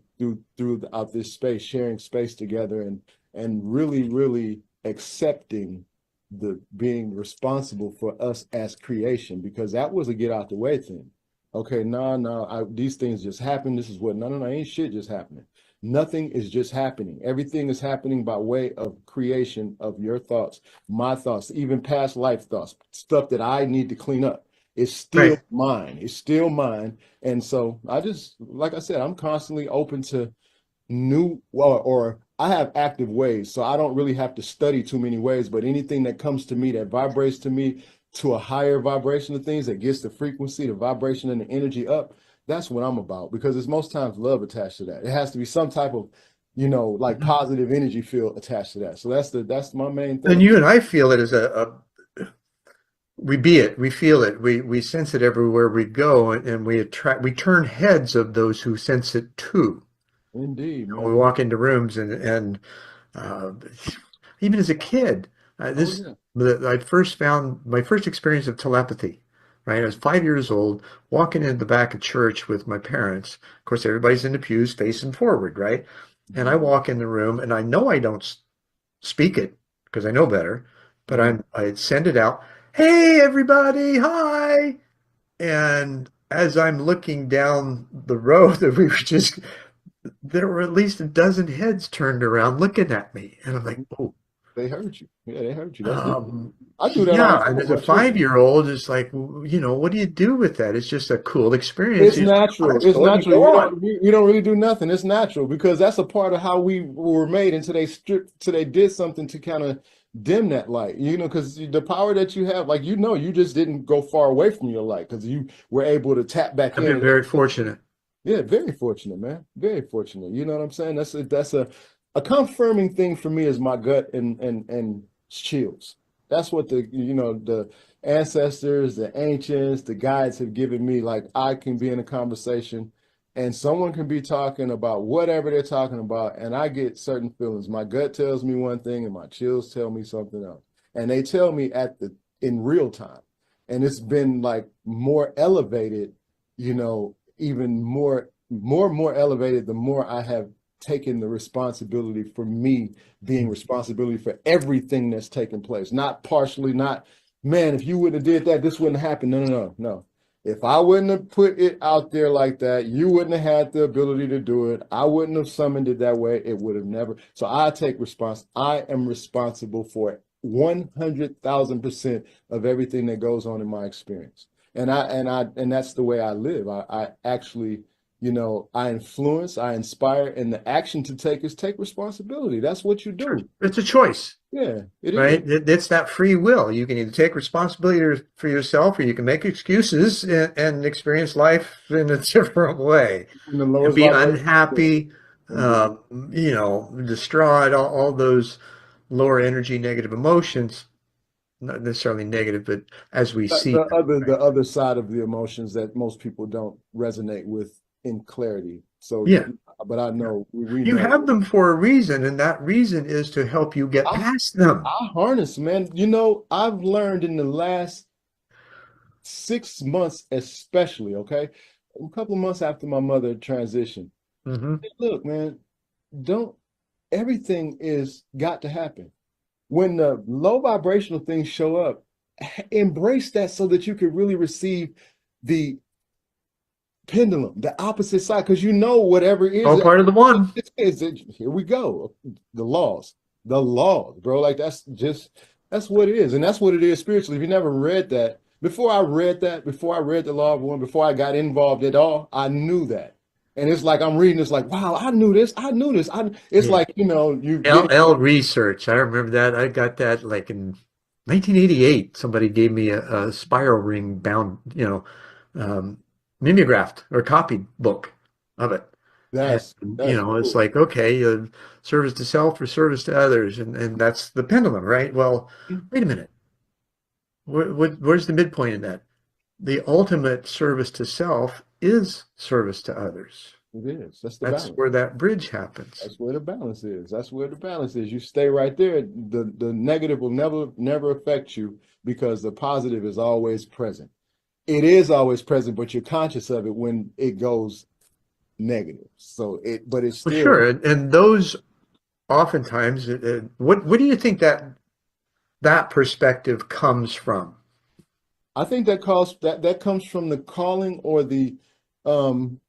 throughout this space, sharing space together, and really, really accepting the being responsible for us as creation, because that was a get out the way thing. Okay, these things just happen. This is what, no, ain't shit just happening. Nothing is just happening. Everything is happening by way of creation of your thoughts, my thoughts, even past life thoughts, stuff that I need to clean up. It's still mine. It's still mine. And so like I said, I'm constantly open to new, or I have active ways, so I don't really have to study too many ways, but anything that comes to me that vibrates to me to a higher vibration of things, that gets the frequency, the vibration, and the energy up, that's what I'm about, because there's most times love attached to that. It has to be some type of, positive energy field attached to that. So that's my main thing.
And you and I feel it as we feel it, we sense it everywhere we go, and we turn heads of those who sense it too.
Indeed, man.
We walk into rooms and uh, even as a kid, I first found my first experience of telepathy. Right, I was 5 years old, walking in the back of church with my parents. Of course, everybody's in the pews facing forward, right? And I walk in the room, and I know I don't speak it because I know better, but I send it out. Hey, everybody! Hi! And as I'm looking down the road that we were just there were at least a dozen heads turned around looking at me. And I'm like, oh.
They heard you. Yeah, they heard you. That's I do that
yeah,
all the
and
time.
as a 5-year-old, it's like, what do you do with that? It's just a cool experience.
It's natural.
It's natural.
You don't really do nothing. It's natural, because that's a part of how we were made until they did something to kind of dim that light. Because the power that you have, you just didn't go far away from your light, because you were able to tap back in.
I've been very fortunate.
Yeah, very fortunate, man. Very fortunate. You know what I'm saying? That's a confirming thing for me, is my gut and chills. That's what the ancestors, the ancients, the guides have given me. Like, I can be in a conversation and someone can be talking about whatever they're talking about, and I get certain feelings. My gut tells me one thing and my chills tell me something else. And they tell me in real time. And it's been more elevated, even more elevated the more I have taken the responsibility for me being responsibility for everything that's taken place. Not partially, not, man, if you wouldn't have did that, this wouldn't happen. No. If I wouldn't have put it out there like that, you wouldn't have had the ability to do it. I wouldn't have summoned it that way. It would have never. So I am responsible for 100,000% of everything that goes on in my experience. And that's the way I live. I actually I influence, I inspire, and the action to take is take responsibility. That's what you
Sure.
do.
It's a choice,
Yeah, it is.
right? It's that free will. You can either take responsibility for yourself, or you can make excuses and experience life in a different way
In the
and
lowest
be
vibration.
unhappy,
Indeed.
distraught, all those lower energy negative emotions, not necessarily negative, but as we see them,
The
right?
other side of the emotions that most people don't resonate with in clarity. So,
Yeah.
but I
Yeah.
know we
You
know.
have them for a reason, and that reason is to help you get
I
past them.
I harness, man. I've learned in the last 6 months, especially, okay, a couple of months after my mother transitioned.
Hmm.
Look, man, don't everything is got to happen. When the low vibrational things show up, embrace that so that you can really receive the pendulum, the opposite side, because whatever
All part of the one.
here we go. The laws, bro. Like that's what it is. And that's what it is spiritually. If you never read that, before I read the law of one, before I got involved at all, I knew that. And it's like I'm reading this like, wow, I knew this. I knew this. It's
Yeah.
like, you get
LL Research. I remember that. I got that like in 1988. Somebody gave me a spiral ring bound, um, mimeographed or copied book of it. And,
that's
it's
cool.
like, okay, service to self or service to others. And that's the pendulum, right? Well, wait a minute. Where's the midpoint in that? The ultimate service to self is service to others.
It is. That's the
That's
balance.
where that bridge happens.
That's where the balance is. That's where the balance is. You stay right there. The negative will never affect you because the positive is always present. It is always present, but you're conscious of it when it goes negative. But it's
Well,
still.
sure. And those oftentimes, what do you think that perspective comes from?
I think that comes from the calling or the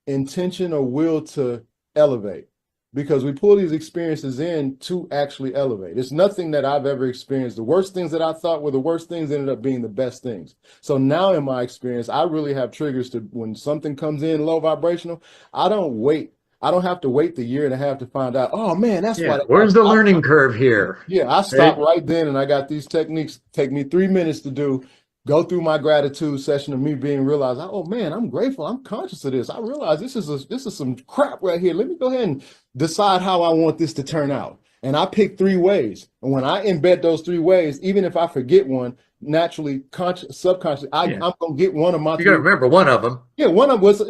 intention or will to elevate, because we pull these experiences in to actually elevate. It's nothing that I've ever experienced. The worst things that I thought were the worst things ended up being the best things. So now in my experience, I really have triggers to when something comes in low vibrational. I don't wait. I don't have to wait the year and a half to find out, oh man, that's why
Yeah.
that
Where's
happened.
the learning curve here?
Yeah, I stop
Right?
right then and I got these techniques take me 3 minutes to do. Go through my gratitude session of me being realized, oh man, I'm grateful. I'm conscious of this. I realize this is some crap right here. Let me go ahead and decide how I want this to turn out. And I pick 3 ways. And when I embed those 3 ways, even if I forget one, naturally, conscious, subconsciously,
Yeah.
I'm gonna get one of my
You got to
three.
remember one of them.
Yeah, one of them was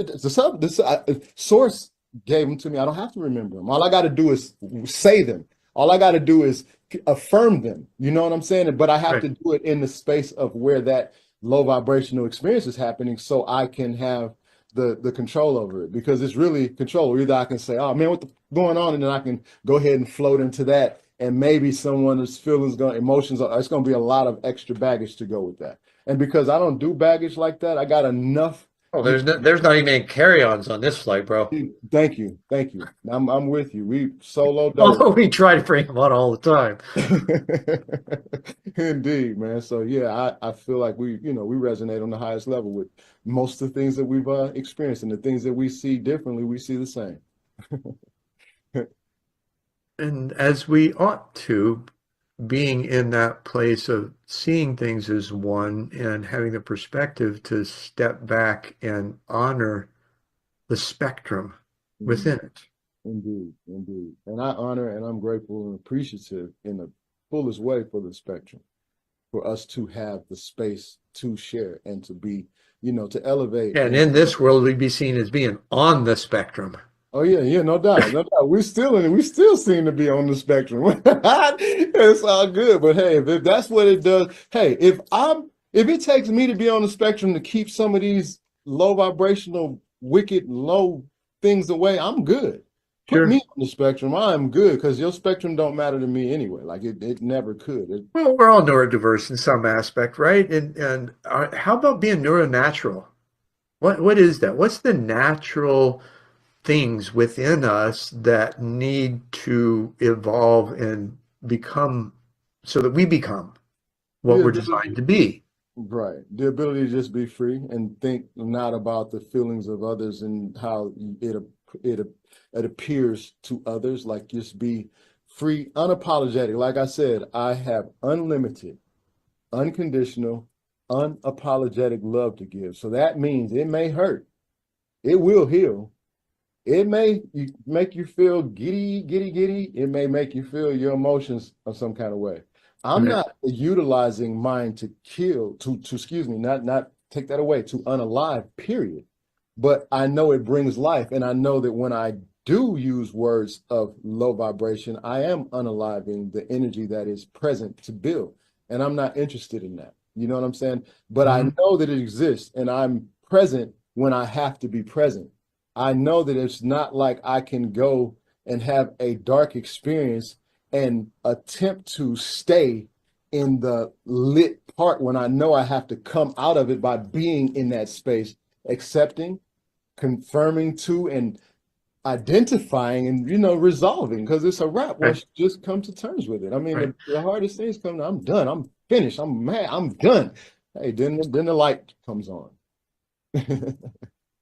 source gave them to me. I don't have to remember them. All I got to do is say them. All I got to do is affirm them. You know what I'm saying? But I have
Right.
to do it in the space of where that low vibrational experience is happening, so I can have the control over it, because it's really control. Either I can say, "Oh man, what's going on," and then I can go ahead and float into that, and maybe someone's feelings, emotions. It's going to be a lot of extra baggage to go with that. And because I don't do baggage like that, I got enough.
Oh, there's not even any carry-ons on this flight, bro.
Thank you, thank you. I'm with you. We solo dolo.
Although we try to bring them on all the time.
Indeed, man. So yeah, I feel like we resonate on the highest level with most of the things that we've experienced, and the things that we see differently, we see the same.
And as we ought to, being in that place of seeing things as one and having the perspective to step back and honor the spectrum within it.
Indeed, indeed. And I honor and I'm grateful and appreciative in the fullest way for the spectrum, for us to have the space to share and to be, to elevate.
And in this world, we'd be seen as being on the spectrum.
Oh yeah, no doubt, no doubt. We still seem to be on the spectrum. It's all good, but hey, if that's what it does, hey, if it takes me to be on the spectrum to keep some of these low vibrational, wicked, low things away, I'm good. Put
Sure.
me on the spectrum, I'm good, because your spectrum don't matter to me anyway. Like it never could.
Well, we're all neurodiverse in some aspect, right? And how about being neuronatural? What is that? What's the natural things within us that need to evolve and become so that we become what
Yeah,
we're designed to be?
Right. The ability to just be free and think not about the feelings of others and how it it appears to others. Like just be free, unapologetic. Like I said, I have unlimited, unconditional, unapologetic love to give. So that means it may hurt. It will heal. It may make you feel giddy, giddy, giddy. It may make you feel your emotions of some kind of way. I'm
Right.
not utilizing mine to kill, to excuse me, not take that away, to unalive, period. But I know it brings life. And I know that when I do use words of low vibration, I am unaliving the energy that is present to build. And I'm not interested in that. You know what I'm saying? But I
Mhm.
know that it exists and I'm present when I have to be present. I know that it's not like I can go and have a dark experience and attempt to stay in the lit part when I know I have to come out of it by being in that space, accepting, confirming to, and identifying and, resolving, because it's a wrap.
Right.
Once you just come to terms with it. I mean,
Right.
the hardest things come, I'm done. I'm finished. I'm mad. I'm done. Hey, then the light comes on.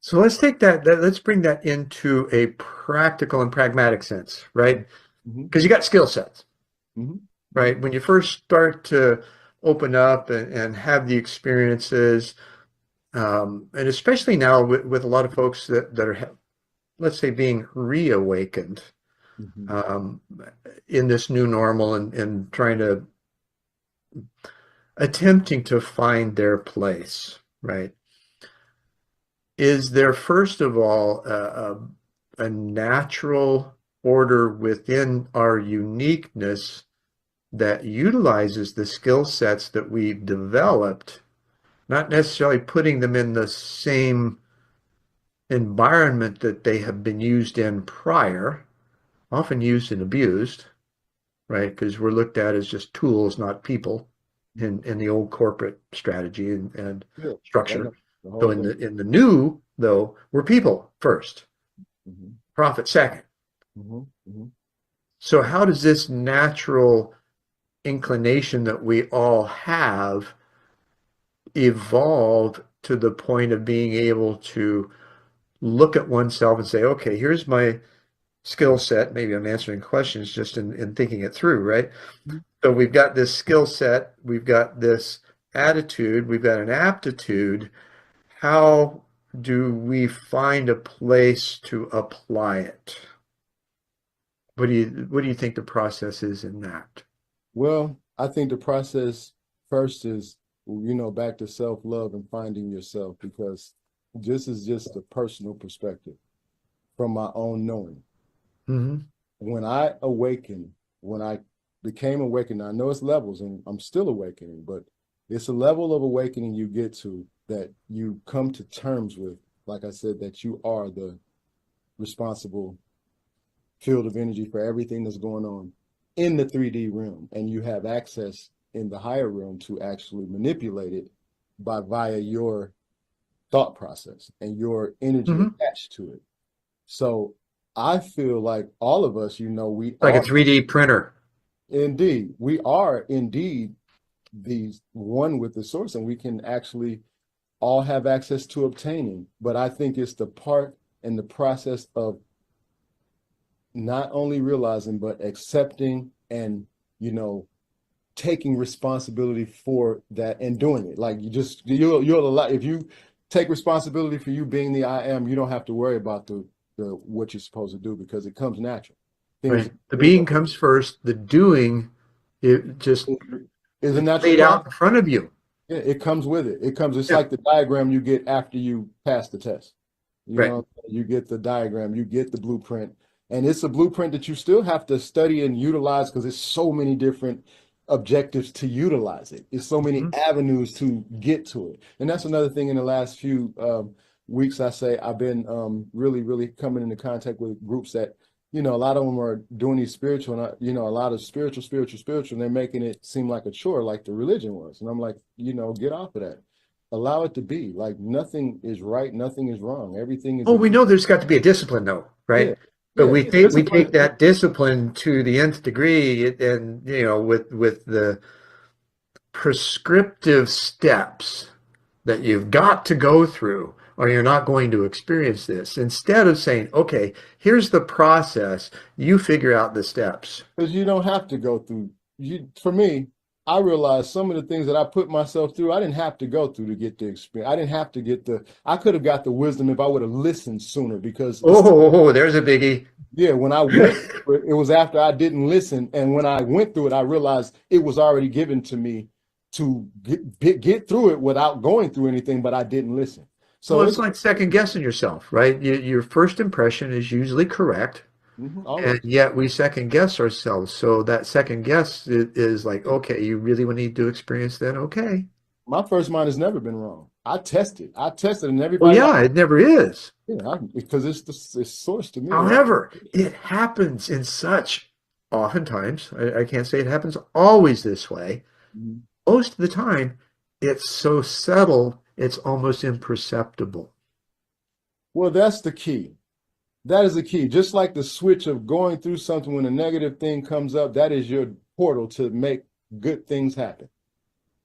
So let's take let's bring that into a practical and pragmatic sense, right?
Mhm,
Because you got skill sets,
mhm,
right? When you first start to open up and have the experiences, and especially now with a lot of folks that are, let's say, being reawakened
mhm.
um, in this new normal and trying to attempting to find their place, right? Is there, first of all, a natural order within our uniqueness that utilizes the skill sets that we've developed, not necessarily putting them in the same environment that they have been used in prior, often used and abused, right? Because we're looked at as just tools, not people in the old corporate strategy and
Yeah, I
structure.
know the whole
So
thing.
in the new, though, we're people first,
Mhm,
profit second.
mhm, mhm.
So how does this natural inclination that we all have evolve to the point of being able to look at oneself and say, okay, here's my skill set. Maybe I'm answering questions just in thinking it through, right? So we've got this skill set, we've got this attitude, we've got an aptitude. How do we find a place to apply it? What do you think the process is in that?
Well, I think the process first is, back to self-love and finding yourself, because this is just a personal perspective from my own knowing.
Hmm.
When I awakened, when I became awakened, I know it's levels and I'm still awakening, but it's a level of awakening you get to that you come to terms with, like I said, that you are the responsible field of energy for everything that's going on in the 3D realm. And you have access in the higher realm to actually manipulate it by via your thought process and your energy
Hmm.
attached to it. So I feel like all of us, we
Like a
are
3D printer.
we are indeed these one with the source, and we can actually all have access to obtaining. But I think it's the part and the process of not only realizing but accepting and you know taking responsibility for that and doing it. Like you'll allow, if you take responsibility for you being the I am, you don't have to worry about the what you're supposed to do, because it comes natural. Things
Right. The
things
being comes first, the doing it just
is a
it's
natural
laid
process.
out in front of you.
Yeah, it comes with it. It comes, it's
Yeah.
like the diagram you get after you pass the test.
Right.
You get the diagram, you get the blueprint, and it's a blueprint that you still have to study and utilize, because there's so many different objectives to utilize it. It's so many
Mhm.
avenues to get to it. And that's another thing in the last few weeks, I say I've been really, really coming into contact with groups that, a lot of them are doing these spiritual, and, a lot of spiritual, and they're making it seem like a chore, like the religion was. And I'm like, get off of that. Allow it to be. Like nothing is right, nothing is wrong. Everything is
Oh,
a
we know there's got to be a discipline though,
yeah,
right? But
yeah.
we
Discipline.
take that discipline to the nth degree and with the prescriptive steps that you've got to go through or you're not going to experience this. Instead of saying, okay, here's the process, you figure out the steps.
Because you don't have to go through. For me, I realized some of the things that I put myself through, I didn't have to go through to get the experience. I didn't have to get I could have got the wisdom if I would have listened sooner because.
Oh, there's a biggie.
Yeah, when I went through it, it was after I didn't listen. And when I went through it, I realized it was already given to me to get through it without going through anything, but I didn't listen. So
well, it's like second guessing yourself, right? Your first impression is usually correct. And yet we second guess ourselves. So that second guess is like, okay, you really need to experience that? Okay.
My first mind has never been wrong. I tested and everybody.
Well, yeah, it never is.
Yeah, because it's source to me.
However, it happens in such, oftentimes, I can't say it happens always this way.
Mm-hmm.
Most of the time, it's so subtle, it's almost imperceptible.
Well, that's the key. That is the key. Just like the switch of going through something when a negative thing comes up, that is your portal to make good things happen.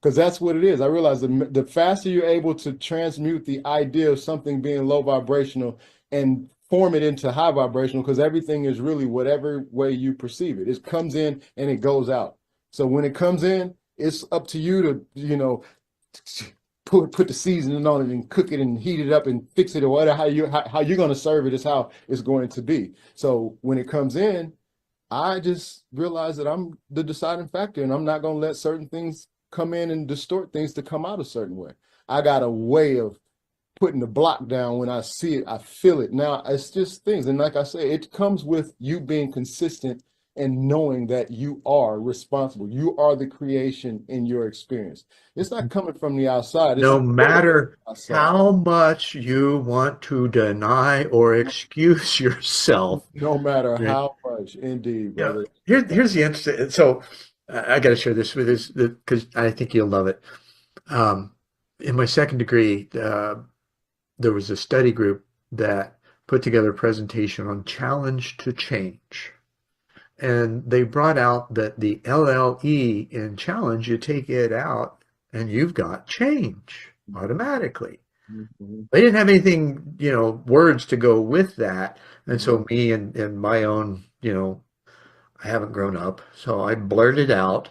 Because that's what it is. I realize the faster you're able to transmute the idea of something being low vibrational and form it into high vibrational, because everything is really whatever way you perceive it. It comes in and it goes out. So when it comes in, it's up to you to, put the seasoning on it and cook it and heat it up and fix it or whatever. How you're going to serve it is how it's going to be. So when it comes in, I just realize that I'm the deciding factor and I'm not going to let certain things come in and distort things to come out a certain way. I got a way of putting the block down when I see it. I feel it. Now it's just things. And like I say, it comes with you being consistent and knowing that you are responsible. You are the creation in your experience. It's not coming from the outside.
No matter how much you want to deny or excuse yourself.
No matter how much, indeed, brother.
Here's the interesting. So I got to share this with this because I think you'll love it. In my second degree, there was a study group that put together a presentation on challenge to change. And they brought out that the LLE in challenge, you take it out and you've got change automatically. Mm-hmm. They didn't have anything, words to go with that. And so me and my own, I haven't grown up. So I blurted out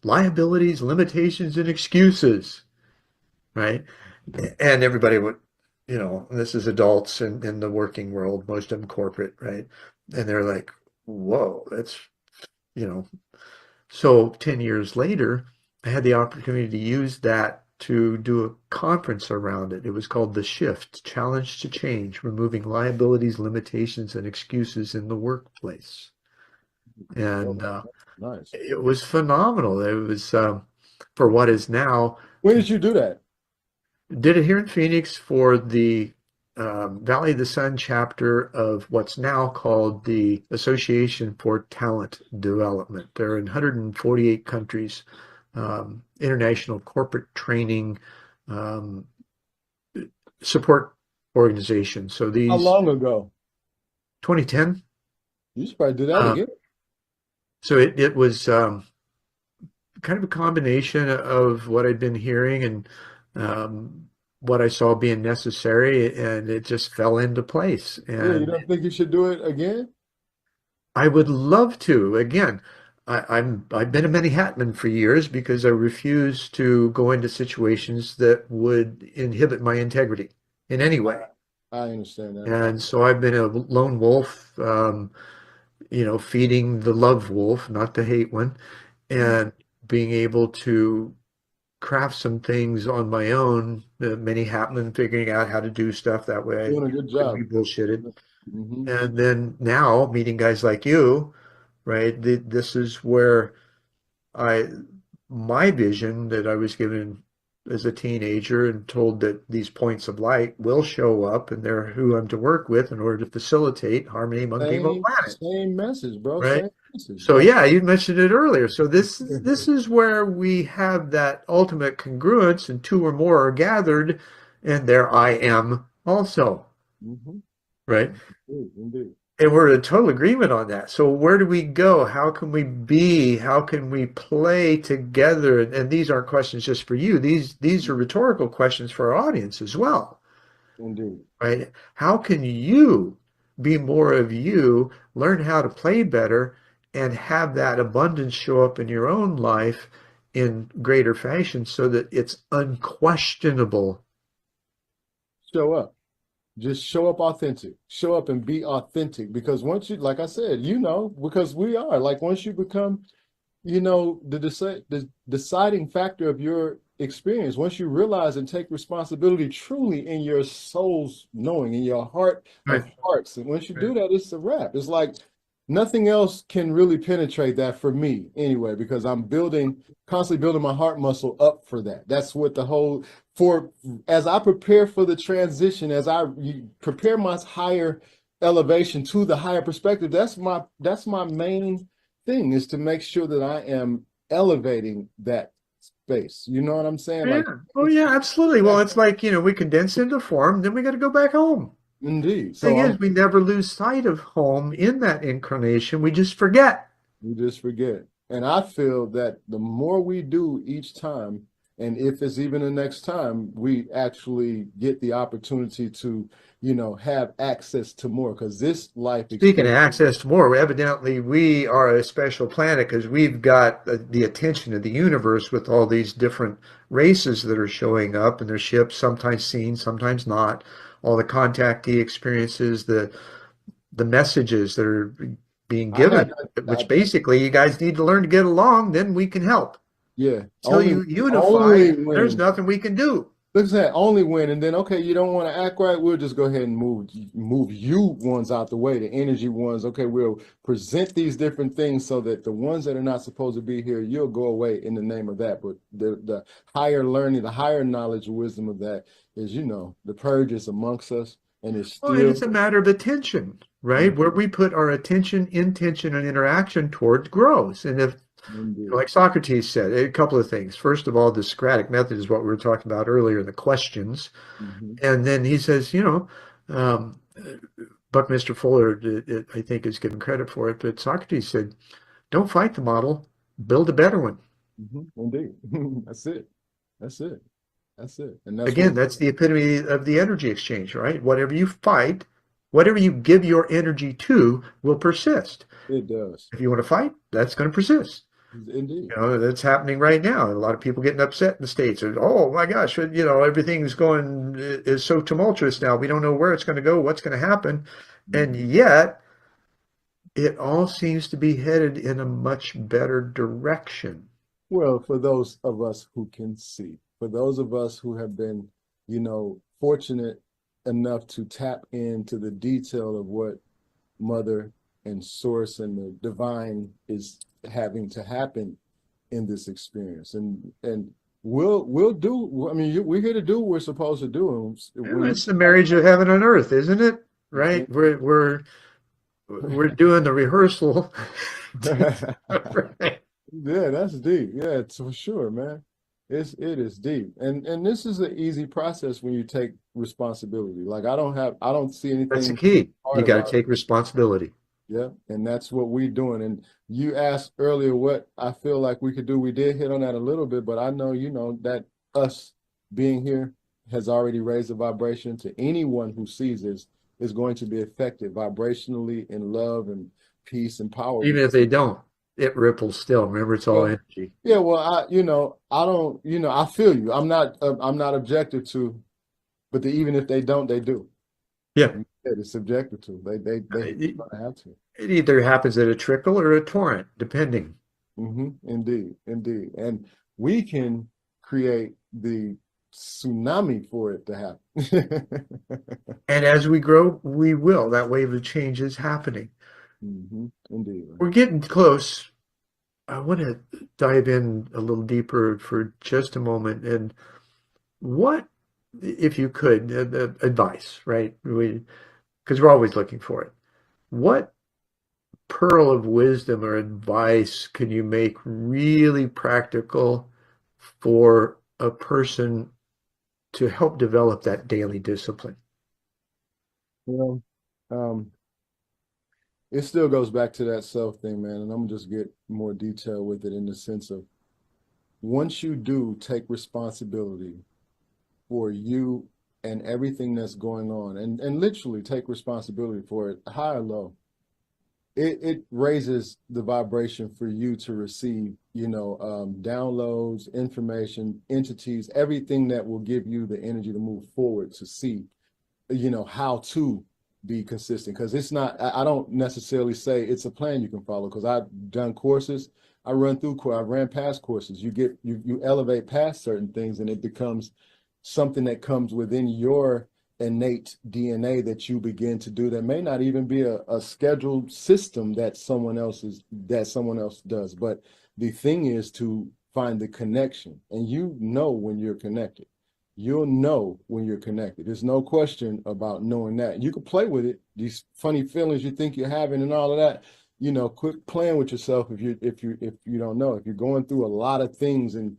liabilities, limitations, and excuses, right? And everybody would, this is adults in the working world, most of them corporate, right? And they're like, whoa, that's, So 10 years later, I had the opportunity to use that to do a conference around it. It was called The Shift, Challenge to Change, Removing Liabilities, Limitations, and Excuses in the Workplace. And
nice.
It was phenomenal. It was for what is now.
When did you do that?
Did it here in Phoenix for the Valley of the Sun chapter of what's now called the Association for Talent Development. They're in 148 countries, international corporate training support organization. So these.
How long ago?
2010.
You should probably do that again.
So it was kind of a combination of what I'd been hearing and what I saw being necessary, and it just fell into place. And
you don't think you should do it again?
I would love to. Again, I've been a Manhattan for years because I refuse to go into situations that would inhibit my integrity in any way.
I understand that.
And so I've been a lone wolf, feeding the love wolf, not the hate one, and being able to craft some things on my own, many happening, figuring out how to do stuff that way.
Doing a good job.
Be bullshitted.
Mm-hmm.
And then now meeting guys like you, right? This is where my vision that I was given as a teenager and told that these points of light will show up and they're who I'm to work with in order to facilitate harmony among people and planet.
Same message, bro.
Right?
Same message.
So yeah, you mentioned it earlier. So this is where we have that ultimate congruence, and two or more are gathered, and there I am also.
Mm-hmm.
Right?
Indeed.
And we're in total agreement on that. So where do we go? How can we be? How can we play together? And these aren't questions just for you. These are rhetorical questions for our audience as well,
Indeed.
right? How can you be more of you, learn how to play better, and have that abundance show up in your own life in greater fashion so that it's unquestionable?
Show up. Just show up authentic. Show up and be authentic. Because once you, like I said, because we are, like once you become, the deciding factor of your experience, once you realize and take responsibility truly in your soul's knowing, in your heart of
Right.
hearts, and once you
Right.
do that, it's a wrap. It's like nothing else can really penetrate that for me anyway, because I'm constantly building my heart muscle up for that. That's what as I prepare for the transition, as I prepare my higher elevation to the higher perspective, that's my main thing, is to make sure that I am elevating that space. You know what I'm saying?
Yeah.
Like,
Oh, yeah, absolutely. Well, it's like, we condense into form, then we got to go back home.
indeed.
Thing
So
is, we never lose sight of home in that incarnation. We just forget.
we just forget. And I feel that the more we do each time, and if it's even the next time, we actually get the opportunity to, have access to more, because this life
Speaking of
experience.
access to more, evidently we are a special planet because we've got the attention of the universe with all these different races that are showing up and their ships, sometimes seen, sometimes not. All the contactee experiences, the messages that are being
I had
given, which basically you guys need to learn to get along, then we can help.
Yeah,
Till
only
you unify,
only
there's
when.
nothing we can do.
Look at that, only when, and then okay, you don't want to act right. We'll just go ahead and move you ones out the way, the energy ones. Okay, we'll present these different things so that the ones that are not supposed to be here, you'll go away in the name of that. But the higher learning, the higher knowledge, wisdom of that is, the purge is amongst us, and it's
Well, and
still.
it's a matter of attention, right? Where
Mhm.
we put our attention, intention, and interaction towards grows. And if,
Indeed.
like Socrates said, a couple of things. First of all, the Socratic method is what we were talking about earlier, the questions.
Mhm.
And then he says, um, Buckminster Fuller, I think, is given credit for it, but Socrates said, don't fight the model, build a better one.
Indeed. That's it. That's it. That's it. And that's what
Again, that's the epitome of the energy exchange, right? Whatever you fight, whatever you give your energy to will persist.
it does.
If you want to fight, that's going to persist.
Indeed.
That's happening right now. A lot of people getting upset in the States. Oh my gosh, everything's going is so tumultuous now. We don't know where it's going to go, what's going to happen. And
Mhm.
yet it all seems to be headed in a much better direction.
Well, for those of us who can see, for those of us who have been, fortunate enough to tap into the detail of what Mother and Source and the divine is having to happen in this experience, and we'll do. I mean, we're here to do what we're supposed to do. And
Well,
when you
it's the marriage of heaven and earth, isn't it? Right? We're doing the rehearsal. Right.
Yeah, that's deep. Yeah, it's for sure, man. It is deep. And this is an easy process when you take responsibility. Like I don't see
That's the
anything
key.
hard
You got to
about it.
take responsibility.
Yeah, and that's what we're doing. And you asked earlier what I feel like we could do. We did hit on that a little bit, but I know that us being here has already raised the vibration to anyone who sees this is going to be affected vibrationally in love and peace and power.
Even if they don't, it ripples still. Remember, it's all
Well,
energy.
yeah, well, I don't, I feel you. I'm not objective to, but even if they don't, they do.
Yeah.
Yeah, it's subjective to. They
It,
gonna have to.
it either happens at a trickle or a torrent, depending.
Indeed, indeed, and we can create the tsunami for it to happen.
And as we grow, we will. That wave of change is happening.
Indeed.
We're getting close. I want to dive in a little deeper for just a moment. And what, if you could, advice, right? Because we're always looking for it. What pearl of wisdom or advice can you make really practical for a person to help develop that daily discipline?
Well, um, it still goes back to that self thing, man. And I'm gonna just get more detailed with it in the sense of once you do take responsibility for you and everything that's going on, and literally take responsibility for it, high or low, it raises the vibration for you to receive, downloads, information, entities, everything that will give you the energy to move forward to see, how to be consistent. Because it's not, I don't necessarily say it's a plan you can follow, because I've done courses, I ran past courses. You elevate past certain things, and it becomes something that comes within your innate DNA that you begin to do that may not even be a scheduled system that someone else does. But the thing is to find the connection, and when you're connected. You'll know when you're connected. There's no question about knowing that. You can play with it, these funny feelings you think you're having and all of that. Quit playing with yourself if you don't know. If you're going through a lot of things and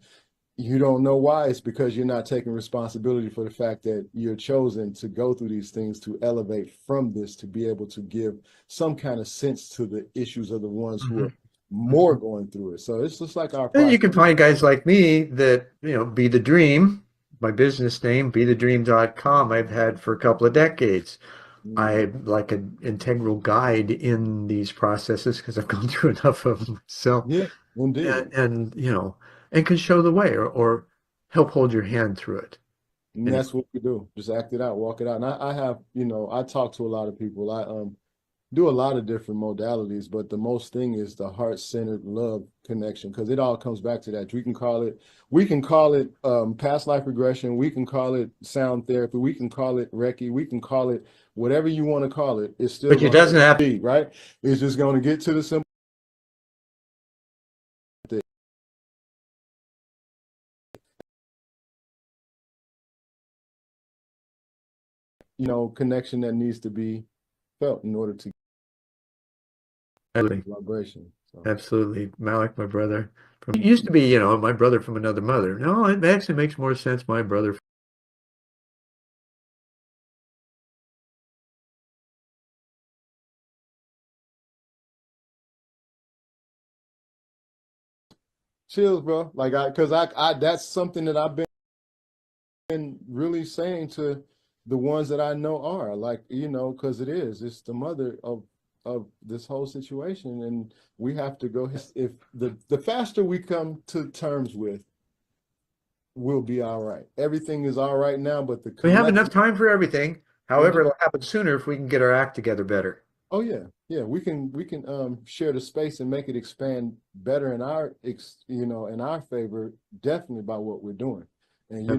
you don't know why, it's because you're not taking responsibility for the fact that you're chosen to go through these things, to elevate from this, to be able to give some kind of sense to the issues of the ones who are more going through it. So it's just like our
Then you can find guys like me that, Be the Dream, my business name, BeTheDream.com, I've had for a couple of decades. I'm like an integral guide in these processes because I've gone through enough of them myself.
Yeah, indeed.
And and can show the way or help hold your hand through it.
And that's what we do. Just act it out, walk it out. And I have, I talk to a lot of people. I do a lot of different modalities, but the most thing is the heart-centered love connection, because it all comes back to that. We can call it past life regression. We can call it sound therapy. We can call it Reiki. We can call it whatever you want to call it. It's still,
but it doesn't have
to be, right? It's just going to get to the simple. Connection that needs to be felt in order to vibration. So.
Absolutely. Malik, my brother. He used to be, my brother from another mother. No, it actually makes more sense, my brother.
Chills, bro. Like because that's something that I've been really saying to the ones that I know are like, because it's the mother of this whole situation, and we have to go. If the faster we come to terms with, we'll be all right. Everything is all right now, but
we have enough time for everything. However, it'll happen sooner if we can get our act together better.
Oh yeah, we can share the space and make it expand better in our in our favor, definitely by what we're doing. And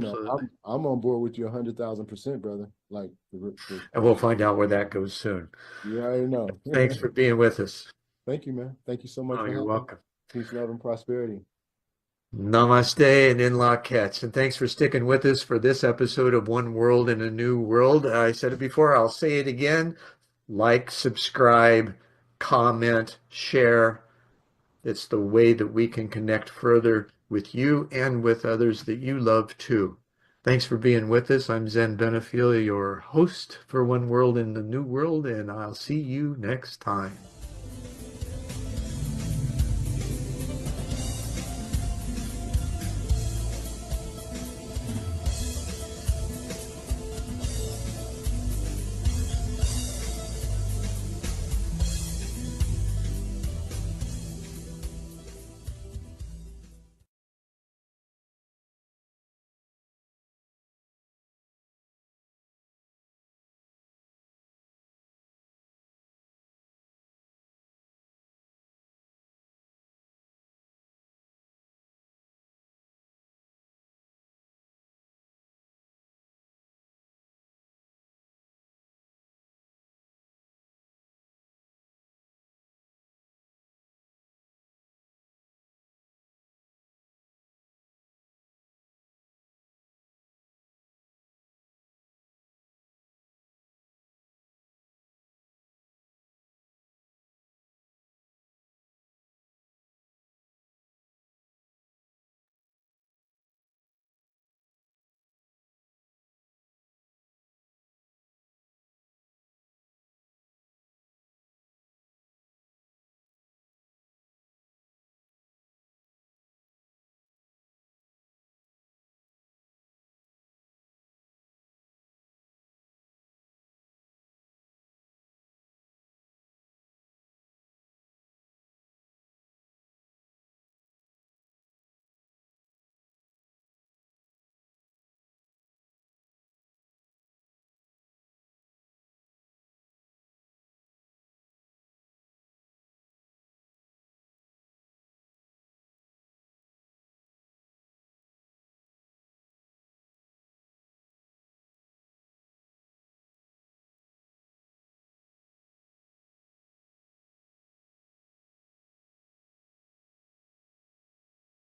I'm on board with you 100,000%, brother. Like,
and we'll find out where that goes soon.
You already know.
Thanks for being with us.
Thank you, man. Thank you so much.
You're welcome.
Peace, love, and prosperity.
Namaste and in-law cats. And thanks for sticking with us for this episode of One World in a New World. I said it before, I'll say it again. Like, subscribe, comment, share. It's the way that we can connect further with you and with others that you love too. Thanks for being with us. I'm Zen Benefiel, your host for One World in the New World, and I'll see you next time.